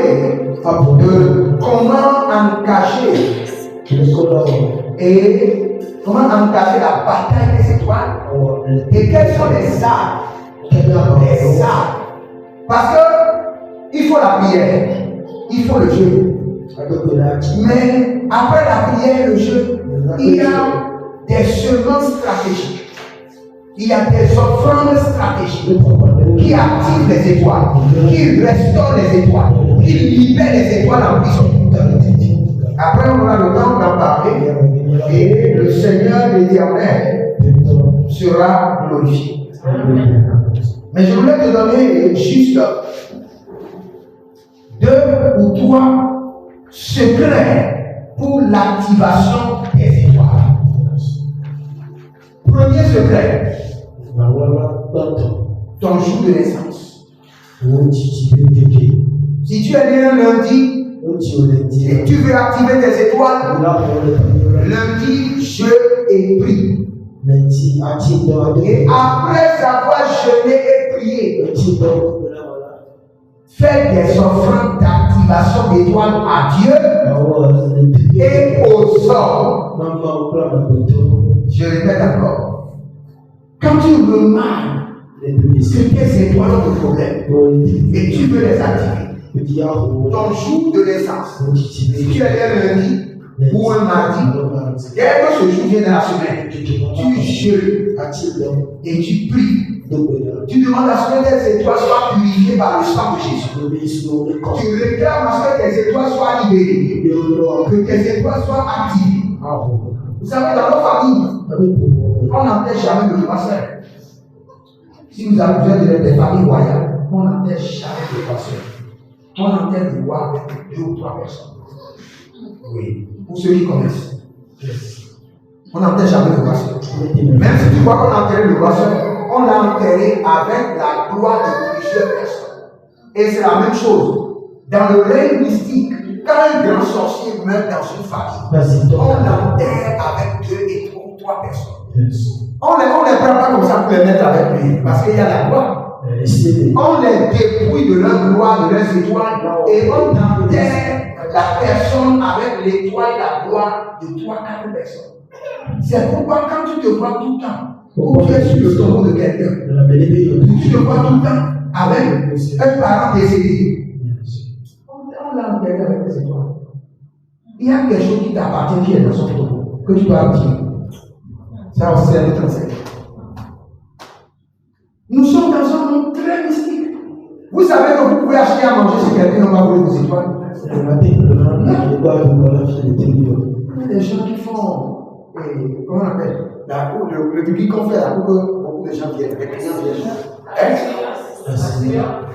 de comment encacher et comment encacher la bataille des étoiles et quelles sont les armes. Les armes. Parce que il faut la prière, il faut le jeu. Mais après la prière et le jeu, il y a des semences stratégiques. Il y a des offrandes stratégiques qui activent les étoiles, qui restaurent les étoiles, qui libèrent les étoiles en prison. Après, on aura le temps d'en parler et le Seigneur l'Éternel sera glorifié. Mais je voulais te donner juste 2 ou 3 secrets pour l'activation des étoiles. Premier secret, ton jour de naissance. Si tu es né un lundi et tu veux activer tes étoiles, lundi, je et prie. Nanti a-t-il dans Et après avoir jeûné et prié, faites des offrandes d'activation d'étoiles à Dieu et aux hommes. Je répète encore. Quand tu remarques que tes étoiles ont des problèmes et tu veux les activer, ton jour de naissance, si tu es un lundi ou un mardi, dès que ce jour vient de la semaine, tu jeûnes et tu pries. Tu demandes à ce que tes étoiles soient purifiées par le sang de Jésus. Tu réclames à ce que tes étoiles soient libérées, que tes étoiles soient activées. Vous savez, dans nos familles, on n'enterre jamais le pasteur. Si vous avez besoin des familles royales, on n'enterre jamais le pasteur. On enterre le roi avec 2 ou 3 personnes. Oui, pour ceux qui connaissent. On n'enterre jamais le pasteur. Même si tu vois qu'on a enterré le pasteur, on l'a enterré avec la gloire de plusieurs personnes. Et c'est la même chose. Dans le règne mystique, quand un grand sorcier meurt dans une famille, on l'enterre avec 2 et 3 personnes. On ne les prend pas comme ça pour les mettre avec lui, parce qu'il y a la gloire. On les dépouille de leur gloire, de leurs étoiles, et on enterre la personne avec l'étoile, la gloire de 3-4 personnes. C'est pourquoi quand tu te vois tout le temps, ou tu es sur le tombeau de quelqu'un, tu te vois tout le temps avec un parent décédé, on l'a enterré avec les étoiles. Il y a quelque chose qui t'appartient qui est dans son tombeau, que tu dois activer. Ça aussi, c'est un autre enseignement. Nous sommes dans un monde très mystique. Vous savez que vous pouvez acheter à manger chez quelqu'un, on va voler vos étoiles. Il y a des gens qui font, comment on appelle, le public qu'on fait là pour que beaucoup de gens viennent, les clients viennent.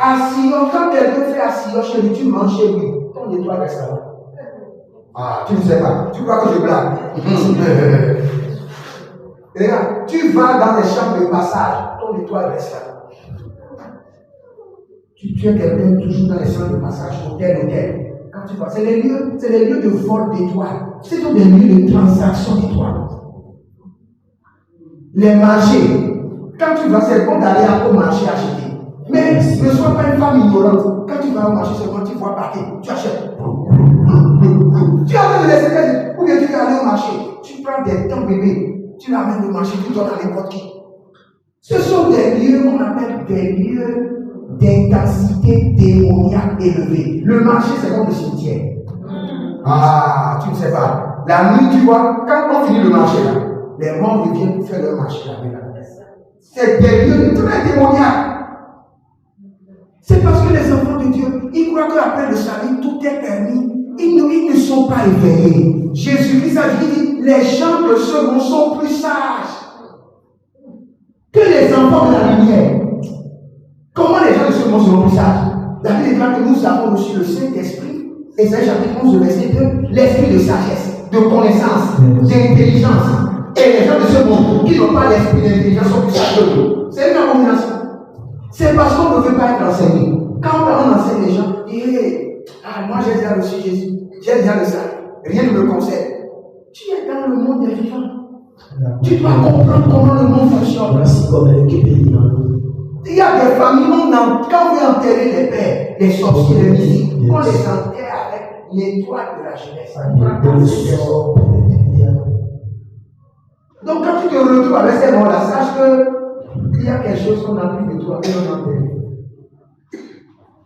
Assillon, quand quelqu'un fait assillon chez lui, tu manges chez lui, ton étoile reste là. Ah, tu ne sais pas, tu crois que je blague. Regarde, tu vas dans les chambres de passage, ton étoile reste là. Tu es quelqu'un toujours dans les chambres de passage, hôtel. Quand tu vas, c'est les lieux de vol d'étoiles. Ce sont des lieux de transaction d'étoiles. Les marchés, quand tu vas, c'est bon d'aller au marché acheter. Mais ne sois pas une femme ignorante. Quand tu vas au marché, c'est quand tu vois partir, tu achètes. Tu as de laisser, ou bien tu vas aller au marché, tu prends ton bébé. Tu l'amènes au marché, tu donnes à n'importe qui. Ce sont des lieux qu'on appelle des lieux d'intensité démoniaque élevée. Le marché, c'est comme le cimetière. Ah, tu ne sais pas. La nuit, tu vois, quand on finit le marché, là, les morts viennent pour faire leur marché là. C'est des lieux très démoniaques. C'est parce que les enfants de Dieu, ils croient qu'après le salut, tout est permis. Ils ne sont pas éveillés. Jésus-Christ a dit, les gens de ce monde sont plus sages que les enfants de la lumière. Comment les gens de ce monde seront plus sages? La Bible déclare que nous avons reçu le Saint-Esprit, et c'est chapitre 11, verset 2, l'esprit de sagesse, de connaissance, d'intelligence. Et les gens de ce monde qui n'ont pas l'esprit d'intelligence sont plus sages que nous. C'est une abomination. C'est parce qu'on ne veut pas être enseigné. Quand on enseigne les gens, moi j'ai déjà reçu Jésus, j'ai déjà le salut, rien ne me concerne. Tu es dans le monde des vivants. Tu dois comprendre comment le monde fonctionne. Il y a des familles, quand on veut enterrer les pères, les sorciers, les musiques, on les enterre avec l'étoile de la jeunesse. Donc quand tu te retrouves avec ces mots-là, sache qu'il y a quelque chose qu'on a pris de toi et on enterre.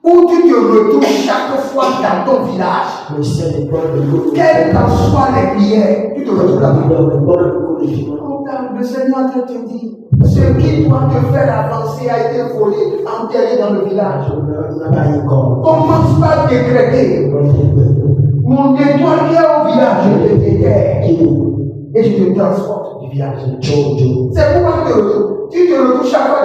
Où tu te retrouves chaque fois dans ton village, quelles qu'en soient les prières, tu te retrouves là-bas. Le Seigneur te dit, ce qui doit te faire avancer a été volé, enterré dans le village. Commence par décréter. Mon étoile qui est au village, je te déterre et je te transporte du village. C'est pourquoi tu te retrouves chaque fois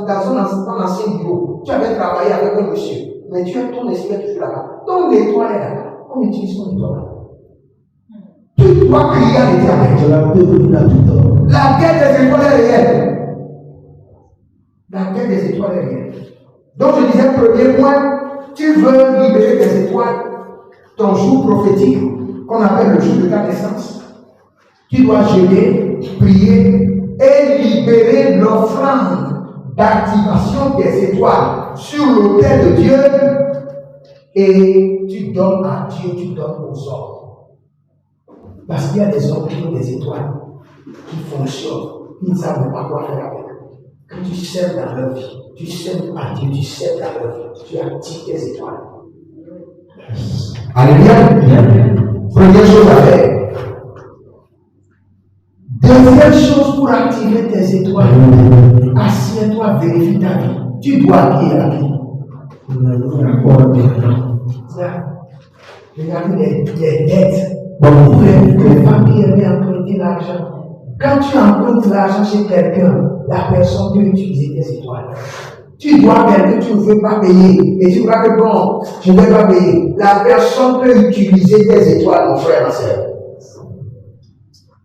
dans un ancien bureau. Tu avais travaillé avec un monsieur, mais tu as ton esprit toujours là-bas. Ton étoile est là-bas. On utilise ton étoile. Tu dois crier à l'Éternel. La guerre des étoiles est réelle. La guerre des étoiles est réelle. Donc je disais, premier point, tu veux libérer tes étoiles, ton jour prophétique, qu'on appelle le jour de ta naissance. Tu dois jeûner prier et libérer l'offrande d'activation des étoiles sur l'autel de Dieu. Et tu donnes à Dieu, tu donnes aux hommes. Parce qu'il y a des hommes qui ont des étoiles qui fonctionnent, ils ne savent pas quoi faire avec. Quand tu sèmes dans leur vie, tu sèmes à Dieu, tu sèmes dans leur vie, tu actives tes étoiles. Alléluia. Première chose à faire. Deuxième chose pour activer tes étoiles, assieds-toi, vérifie ta vie. Tu dois acquérir la vie. Regardez les dettes. Pour les familles aimaient emprunter l'argent. Quand tu empruntes l'argent chez quelqu'un, la personne peut utiliser tes étoiles. Tu dois quelqu'un que tu ne veux pas payer. Et tu crois que bon, je ne vais pas payer. La personne peut utiliser tes étoiles, mon frère, ma soeur.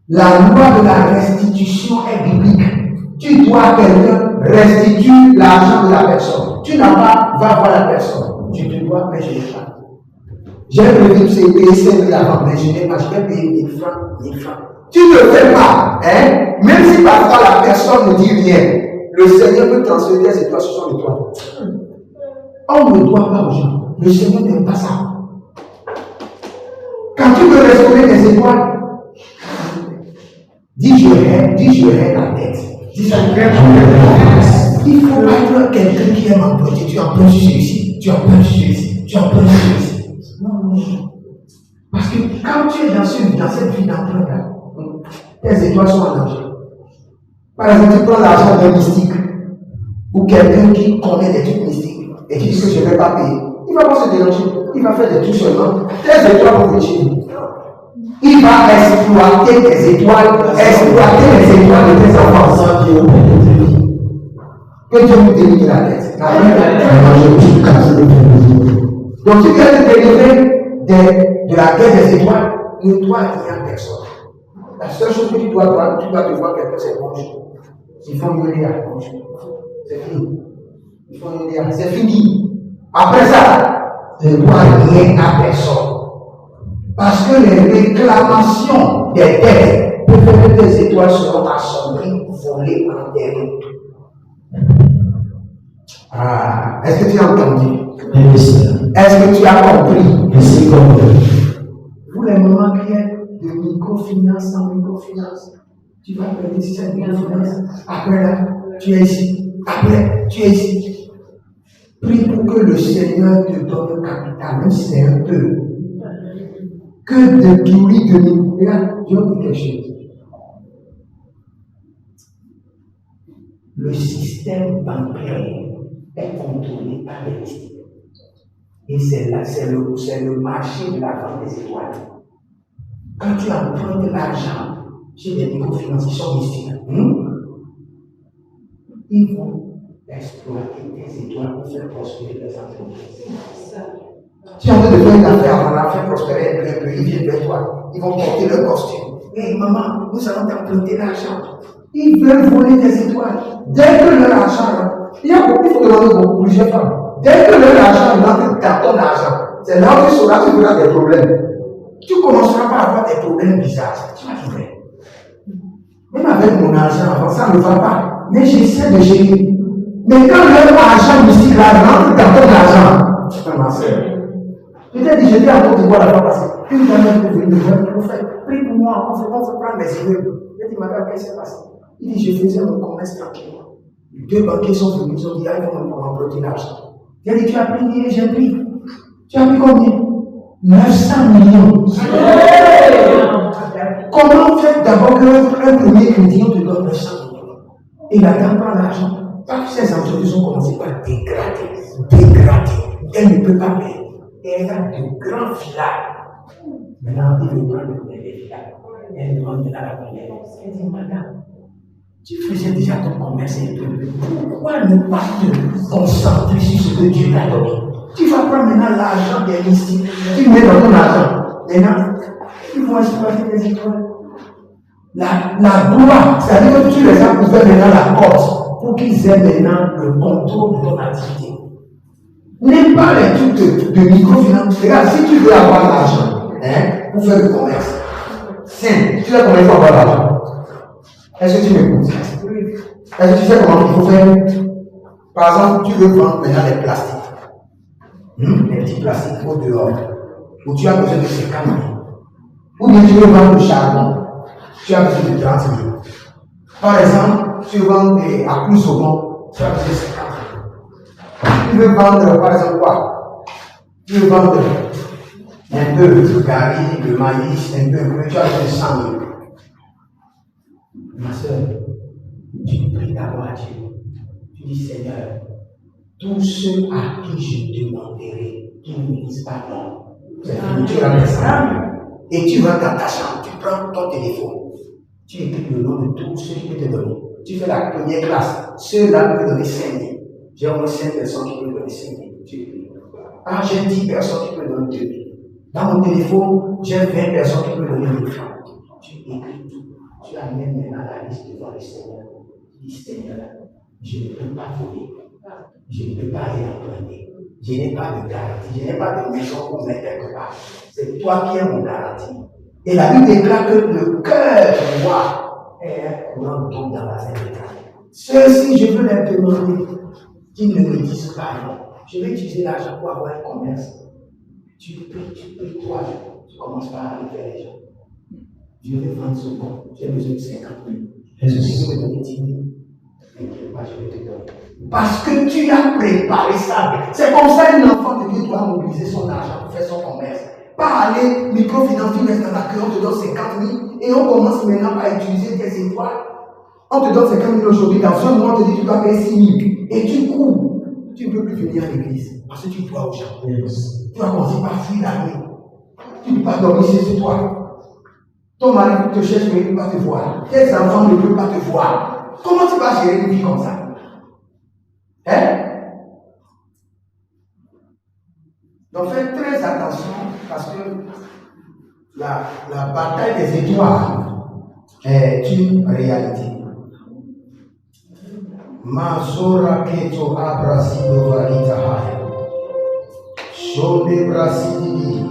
La loi de la restitution est biblique. Tu dois à quelqu'un restituer l'argent de la personne. Tu n'as pas, va voir la personne. Tu te dois, mais je n'ai pas. J'ai prévu de payer 5 000 avant, mais je n'ai pas. Je vais payer 1 000 francs, 1 000 francs. Tu ne le fais pas, hein? Même si parfois la personne ne dit rien, le Seigneur peut transférer tes étoiles sur son étoile. On ne doit pas aux gens. Le Seigneur n'aime pas ça. Quand tu veux restaurer tes étoiles, dis je hais la tête. Dis ça. Il faut pas être quelqu'un qui aime emprunter. Tu empruntes celui-ci, tu empruntes celui-ci, tu empruntes celui-ci. Non. Parce que quand tu es dans cette vie d'emprunt, tes étoiles sont en danger. Par exemple, tu prends l'argent d'un mystique ou quelqu'un qui connaît des trucs mystiques et qui dit que je ne vais pas payer. Il ne va pas se déranger. Il va faire des trucs seulement. Tes étoiles vont venir. Il va exploiter tes étoiles, exploiter les étoiles de tes enfants sans Dieu. Que Dieu nous délivre la tête. Donc, si tu veux te délivrer de la guerre des étoiles, ne dois rien à personne. La seule chose que tu dois te voir quelqu'un, c'est bonjour. Ils font une réa, bonjour. C'est fini. Ils font une réa, c'est fini. Après ça, ne dois rien à personne. Parce que les réclamations des dettes peuvent faire que tes étoiles seront assombries, volées, enterrées. Ah, est-ce que tu as entendu? Est-ce que tu as compris? Vous les moments qui est de microfinance en microfinance, tu vas payer cette microfinance. Après là, tu es ici. Après, tu es ici. Prie pour que le Seigneur te donne le capital, même si c'est un peu. Que de guéris de nous. Regarde, je vais vous dire quelque chose. Le système bancaire est contrôlé par les mystiques. Et c'est le marché de la vente des étoiles. Quand tu empruntes l'argent chez des microfinances qui sont mystiques, ils vont exploiter tes étoiles pour faire prospérer les entreprises. Tu es en train de faire une affaire, on a fait prospérer un peu, ils viennent vers toi. Ils vont porter leur costume. Hé maman, nous allons t'emprunter l'argent. Ils veulent voler tes étoiles. Dès que leur argent, il faut demander plusieurs femmes. Dès que leur argent rentre dans ton argent, c'est là où tu sauras que tu auras des problèmes. Tu commenceras par avoir des problèmes bizarres. Tu vas trouver. Même avec mon argent avant, ça ne va pas. Mais j'essaie de gérer. Mais quand leur argent mystique rentre dans ton argent, ma soeur, je t'ai dit, j'étais en train de voir la fois passée. Une dame est venue me dire, prophète, prie pour moi, on veut prendre mes immeubles. J'ai dit, madame, qu'est-ce qui s'est passé? Il dit, je faisais mon commerce tranquillement. Les deux banquiers sont venus, ils ont dit, ah, ils vont m'emprunter l'argent. J'ai dit, tu as pris, j'ai pris. Tu as pris combien? 900 millions. Comment faire d'abord qu'un premier crédit, on te donne 900 millions? Et la dame prend l'argent. Parce que ces entreprises ont commencé par dégrader. Elle ne peut pas payer. Et elle a de grands villages. Maintenant, il veut prendre les villages. Elle demande à la première. Elle dit, madame, tu faisais déjà ton commerce et tout. Pourquoi ne pas te concentrer sur ce que Dieu t'a donné? Tu vas prendre maintenant l'argent des mystiques. Tu mets dans ton argent. Maintenant, ils vont exploiter les étoiles. La gloire, c'est-à-dire que tu les as ouverts maintenant la porte pour qu'ils aient maintenant le contrôle de ton activité. N'aime pas les trucs de microfinance. Regarde, si tu veux avoir l'argent pour faire le commerce, simple, tu vas commencer à avoir l'argent. Est-ce que tu m'écoutes? Est-ce que tu sais comment il faut faire? Par exemple, tu veux vendre maintenant les plastiques. Les petits plastiques au dehors. Où tu as besoin de 50 000. Ou bien tu veux vendre le charbon. Tu as besoin de 30 000. Par exemple, tu veux vendre à plus au bon. Tu as besoin de 50 000. Tu veux vendre, par exemple, quoi? Tu veux vendre un peu de gari, de maïs, un peu, tu as besoin de 100 000. Ma soeur, tu pries d'abord à Dieu. Tu dis, Seigneur, tous ceux à qui je demanderai, qui ne me disent pas non, c'est fini, tu vas descendre. Et tu vas dans ta chambre, tu prends ton téléphone, tu écris le nom de tous ceux qui peuvent te donner. Tu fais la première classe, ceux-là peuvent donner 5 000. J'ai au moins 5 personnes qui peuvent donner 5 000. Tu écris. Ah, j'ai 10 personnes qui peuvent donner 2 000. Dans mon téléphone, j'ai 20 personnes qui peuvent donner 1 000 francs. Tu écris tout. Tu amènes maintenant la liste devant le Seigneur. Tu dis, Seigneur, je ne peux pas voler. Je ne peux pas emprunter. Je n'ai pas de garantie. Je n'ai pas de maison pour mettre quelque part. C'est toi qui es mon garantie. Et la Bible déclare que le cœur du roi est un courant d'eau dans la scène de terre. Ceux-ci, je veux les demander qu'ils ne me disent pas non. Je vais utiliser l'argent pour avoir un commerce. Tu peux, toi, tu commences par aller vers les gens. Je vais vendre ce bon. J'ai besoin de 50 000. Je vais me donner 10 000. Je vais te donner. Parce que tu as préparé ça. C'est comme ça qu'un enfant de Dieu doit mobiliser son argent pour faire son commerce. Pas aller microfinance, tu restes dans la queue, on te donne 50 000 et on commence maintenant à utiliser tes étoiles. On te donne 50 000 aujourd'hui, dans un mois on te dit tu dois payer 6 000 et tu cours. Tu ne peux plus venir à l'église parce que tu dois aux gens. Tu vas commencer par fuir la nuit. Tu ne peux pas dormir chez toi. Ton mari te cherche mais il ne peut pas te voir. Tes enfants ne peuvent pas te voir. Comment tu vas gérer une vie comme ça? Hein? Donc faites très attention parce que la bataille des étoiles est une réalité. Masora keto abrasido varita haya. Shonde brasidi.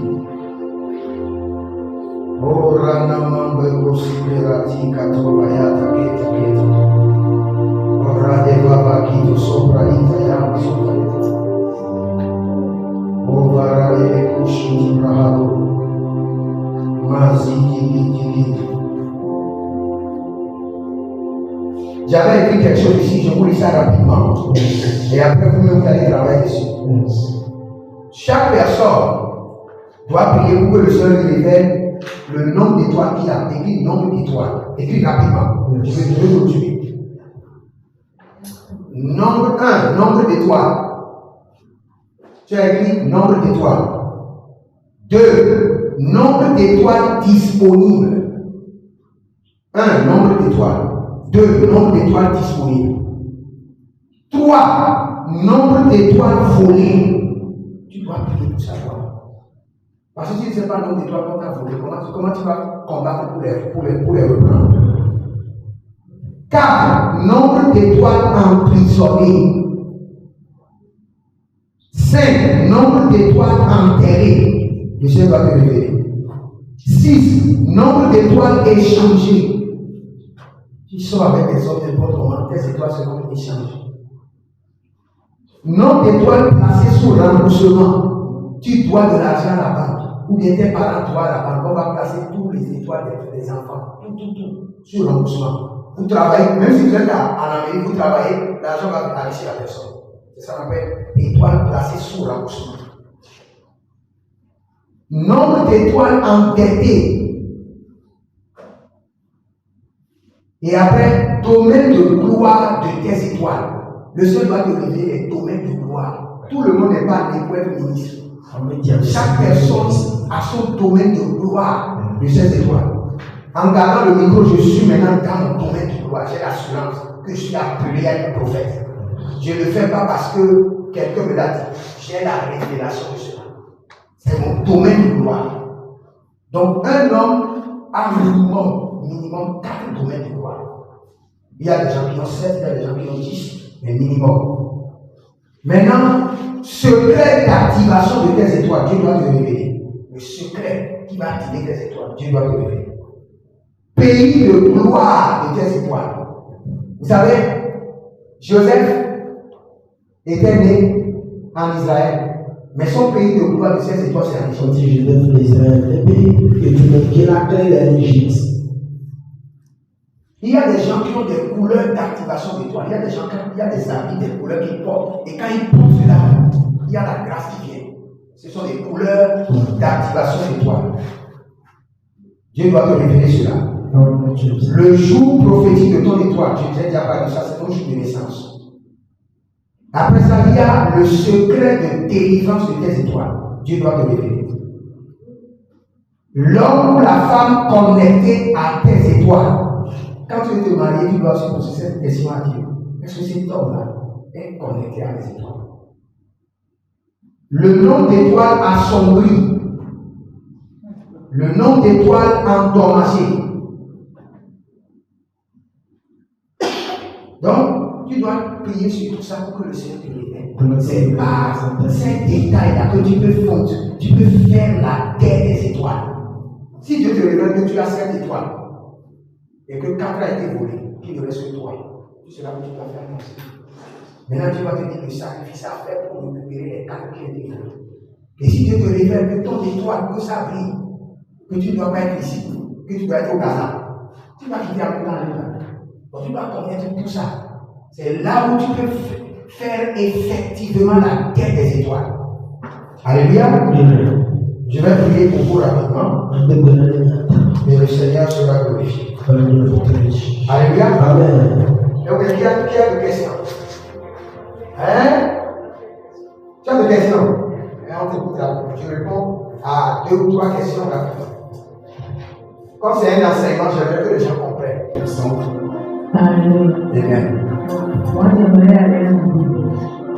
Ora namambe kosiperati kato vayata keta keta. Ora devava kito sopra itayama sopra itayama. Ora lele kushiti brahado. Maziki. J'avais écrit quelque chose ici, je vous lis ça rapidement. Et après, vous allez travailler dessus. Chaque personne doit prier pour que le Seigneur lui révèle le nombre d'étoiles qu'il a. Écrit nombre d'étoiles. Écrit rapidement. Je vais continuer. Nombre 1, nombre d'étoiles. Tu as écrit nombre d'étoiles. 2, nombre d'étoiles disponibles. 1, nombre d'étoiles. 2, nombre d'étoiles disponibles. 3, nombre d'étoiles volées. Tu dois prier pour savoir. Parce que si tu ne sais pas le nombre d'étoiles qu'on t'a volé, comment tu vas combattre pour les reprendre? 4, nombre d'étoiles emprisonnées. 5, nombre d'étoiles enterrées. Le Seigneur va te révéler. 6, nombre d'étoiles échangées. Tu sors avec des autres n'importe comment, tes étoiles seront échangées. Nombre d'étoiles placées sous remboursement. Tu dois de l'argent à la banque. Ou bien tes parents doivent à la banque. On va placer tous les étoiles des enfants. Tout. Sur remboursement. Vous travaillez, même si vous êtes en Amérique, vous travaillez, l'argent va aller chez la personne. C'est ça qu'on appelle étoiles placées sous remboursement. Nombre d'étoiles endettées. Et après, domaine de gloire de tes étoiles. Le Seigneur va te révéler les domaines de gloire. Tout le monde n'est pas né pour être ministre. Chaque personne a son domaine de gloire de ses étoiles. En gardant le micro, je suis maintenant dans mon domaine de gloire. J'ai l'assurance que je suis appelé à être prophète. Je ne le fais pas parce que quelqu'un me l'a dit. J'ai la révélation de cela. C'est mon domaine de gloire. Donc, un homme a minimum 4 domaines de gloire. Il y a des gens qui ont 7, il y a des gens qui ont 10, mais minimum. Maintenant, secret d'activation de tes étoiles, Dieu doit te révéler. Le secret qui va activer tes étoiles, Dieu doit te révéler. pays de gloire de tes étoiles. Vous savez, Joseph était né en Israël, mais son pays de gloire de ses étoiles, c'est en Égypte. Sorti Joseph d'Israël, le pays que tu me qui l'a créé en Égypte. Il y a des gens qui ont des couleurs d'activation d'étoiles. Il y a des gens qui il y a des habits, des couleurs qu'ils portent. Et quand ils portent cela, il y a la grâce qui vient. Ce sont des couleurs d'activation d'étoiles. Dieu doit te révéler cela. Le jour prophétique de ton étoile, je t'ai déjà parlé de ça, c'est ton jour de naissance. Après ça, il y a le secret de délivrance de tes étoiles. Dieu doit te révéler. L'homme ou la femme connecté à tes étoiles. Quand tu veux te marier, tu dois se poser cette question à Dieu. Est-ce que cet homme-là est connecté à tes étoiles? Le nom d'étoile assombri. Le nom d'étoile endommagé. Donc, tu dois prier sur tout ça pour que le Seigneur te révèle. C'est par ces détails-là que tu peux faire la terre des étoiles. Si Dieu te révèle que tu as 7 étoiles et que 4 a été volé, qu'il ne reste que 3, tu seras que tu dois faire comme ça. Maintenant, tu vas te dire le sacrifice à faire pour récupérer les 4 qui ont été volés. Et si Dieu te révèle que ton étoile, que ça brille, que tu ne dois pas être ici, que tu dois être au Gaza, tu vas quitter un peu dans le temps. Donc tu dois connaître tout ça. C'est là où tu peux faire effectivement la quête des étoiles. Alléluia. Je vais prier pour vous rapidement. Et le Seigneur sera glorifié. Alléluia. Amen. Donc, qui a des questions? Hein? Tu as des questions? On t'écoute là. Je réponds à 2 ou 3 questions rapidement. Comme c'est un enseignement, j'aimerais que les gens comprennent. Amen. Moi, j'aimerais aller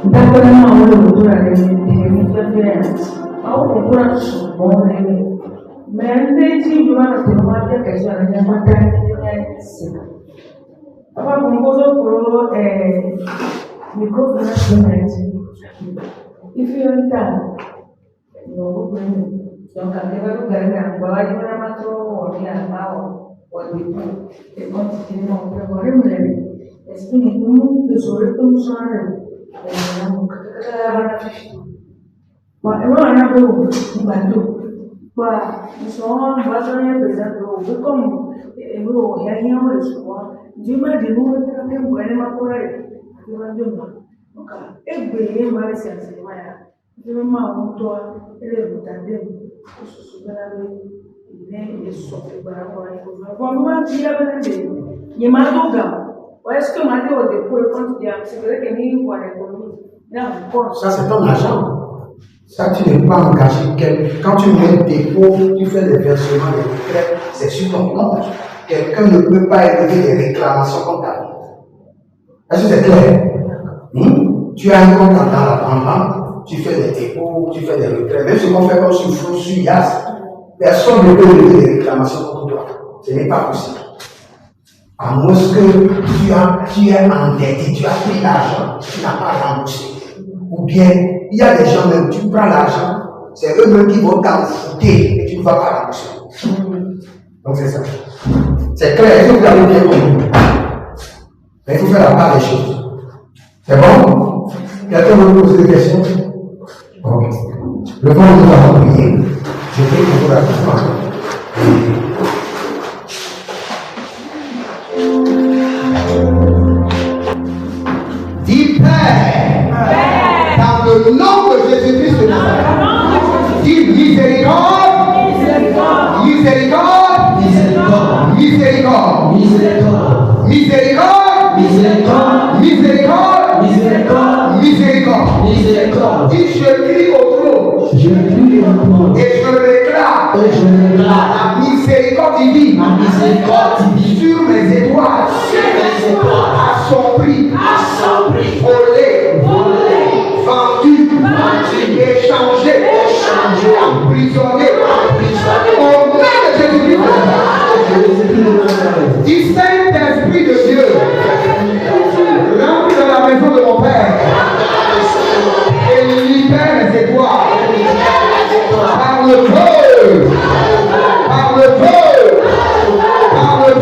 d'accord avec le retour à mais si je vais te demander quelque chose, je vais te papa, mon bozo pour microphone, if you are done, no problem. Donc, quand tu vas regarder un peu, tu vas mettre au lien ou et continuer à préparer. Est-ce que nous devons comme ça? Est-ce que Matthieu a des comptes c'est vrai que nous avons l'économie. Ça, c'est ton argent. Ça, tu n'es pas engagé. Quand tu mets un dépôt, tu fais des versements, des retraites, c'est sur ton compte. Quelqu'un ne peut pas élever des réclamations contre ta vie. Est-ce que c'est clair? Tu as un compte dans la banque, tu fais des dépôts, tu fais des retraites. Même ce qu'on fait comme sur Flou, sur Yas, personne ne peut élever des réclamations contre toi. Ce n'est pas possible. À moins que tu es endetté, tu as pris l'argent, tu n'as pas remboursé. Ou bien, il y a des gens même, tu prends l'argent, c'est eux-mêmes qui vont t'enfouter et tu ne vas pas rembourser. Donc c'est ça. C'est clair, il faut que vous avez bien compris. Mais il faut faire la part des choses. C'est bon? Quelqu'un veut me poser des questions? Ok. Le bon, nous allons prier. Je prie pour vous rapidement. Dis Père, dans le nom de Jésus-Christ de Nazareth, dis miséricorde, miséricorde, miséricorde, miséricorde, miséricorde, miséricorde, miséricorde, miséricorde, miséricorde, miséricorde, miséricorde. Dis je crie au trône, je crie au trône, et je réclame, la miséricorde divine, la miséricorde divine sur mes étoiles, à son prix, volé, vendu, échangé, emprisonné, au nom de Jésus-Christ. Dis Saint-Esprit de Dieu, rentre dans la maison de mon Père et libère les étoiles par le feu, par le feu, par le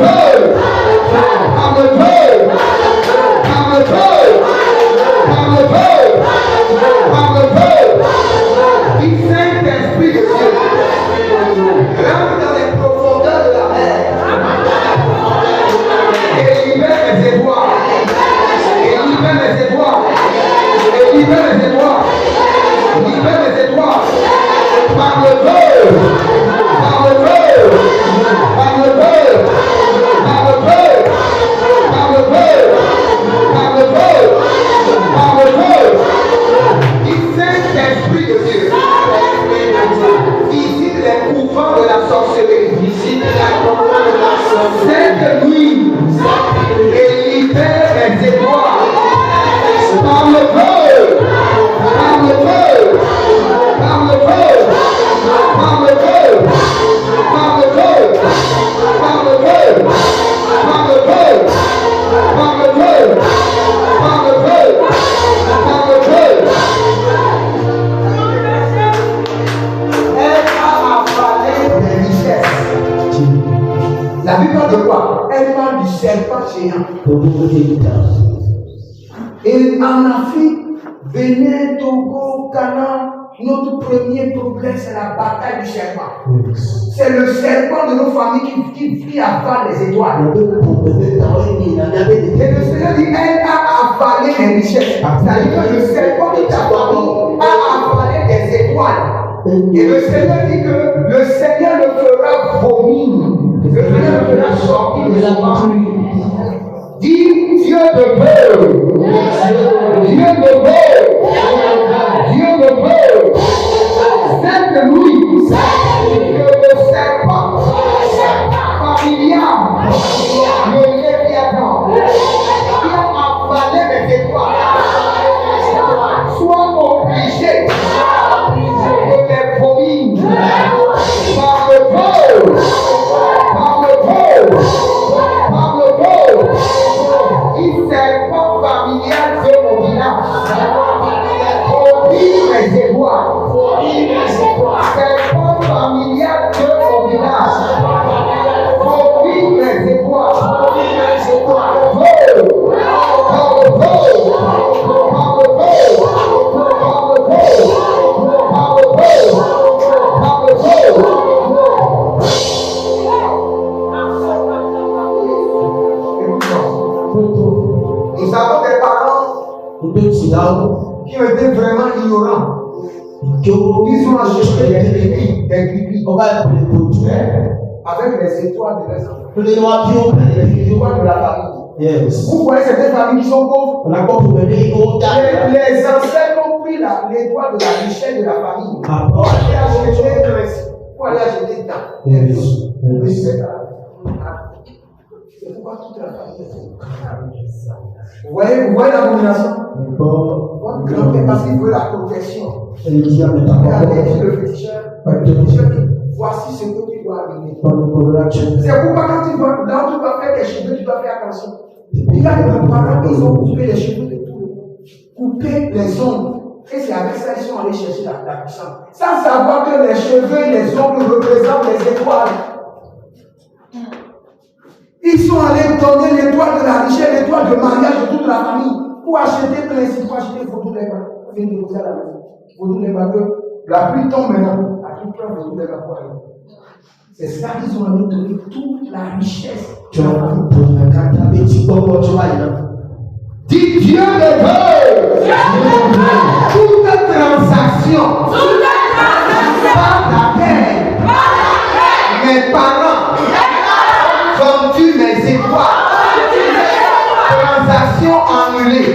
Et en Afrique, Bénin, Togo, Ghana, notre premier problème, c'est la bataille du serpent. C'est le serpent de nos familles qui vit avant les étoiles. Et le Seigneur dit, elle a avalé les richesses. C'est-à-dire que le serpent de ta famille a avalé des étoiles. Et le Seigneur dit que le Seigneur le fera vomir. Le Seigneur le fera sortir de la famille. Dis Dieu me veut. Dieu me veut. Dieu me veut. C'est de lui que le serpent familial, le Léviathan, qui a avalé mes étoiles, soit obligé de les vomir par le feu, par le feu, par le feu. Il serpent familial de mon village. Vomir mes étoiles. Serpent familial de mon village. Vomir mes étoiles. Nous avons des parents qui ont été vraiment ignorants. Ils ont acheté des gribis avec les étoiles de leurs enfants. Les étoiles de la famille. Yes. Vous voyez certaines familles qui sont pauvres. Les ancêtres ont pris l'étoile de la richesse de la famille. Pour aller acheter dedans. C'est pourquoi toute la famille est pauvre. Vous voyez l'abomination? Votre grand-père, parce qu'il veut la protection. Regardez le féticheur. Le féticheur dit, voici ce que tu dois amener. C'est pourquoi quand tu vas faire tes cheveux, tu dois faire attention. Il y a des parents qui ont coupé les cheveux de tout le monde. Coupé les ongles. Et c'est avec ça qu'ils sont allés chercher la puissance. Sans savoir que les cheveux et les ongles représentent les étoiles. Ils sont allés donner l'étoile de la richesse, l'étoile de mariage de toute la famille. Pour acheter plein de pour acheter Vodou les bas. Viens déposer à la maison. Vodou les bas, la pluie tombe maintenant. À tout plein Vodou les bas pour aller. C'est ça qu'ils ont allé donner toute la richesse. Dis Dieu le veut. Toute transaction par laquelle mes parents vendu mes étoiles. Transaction annulée.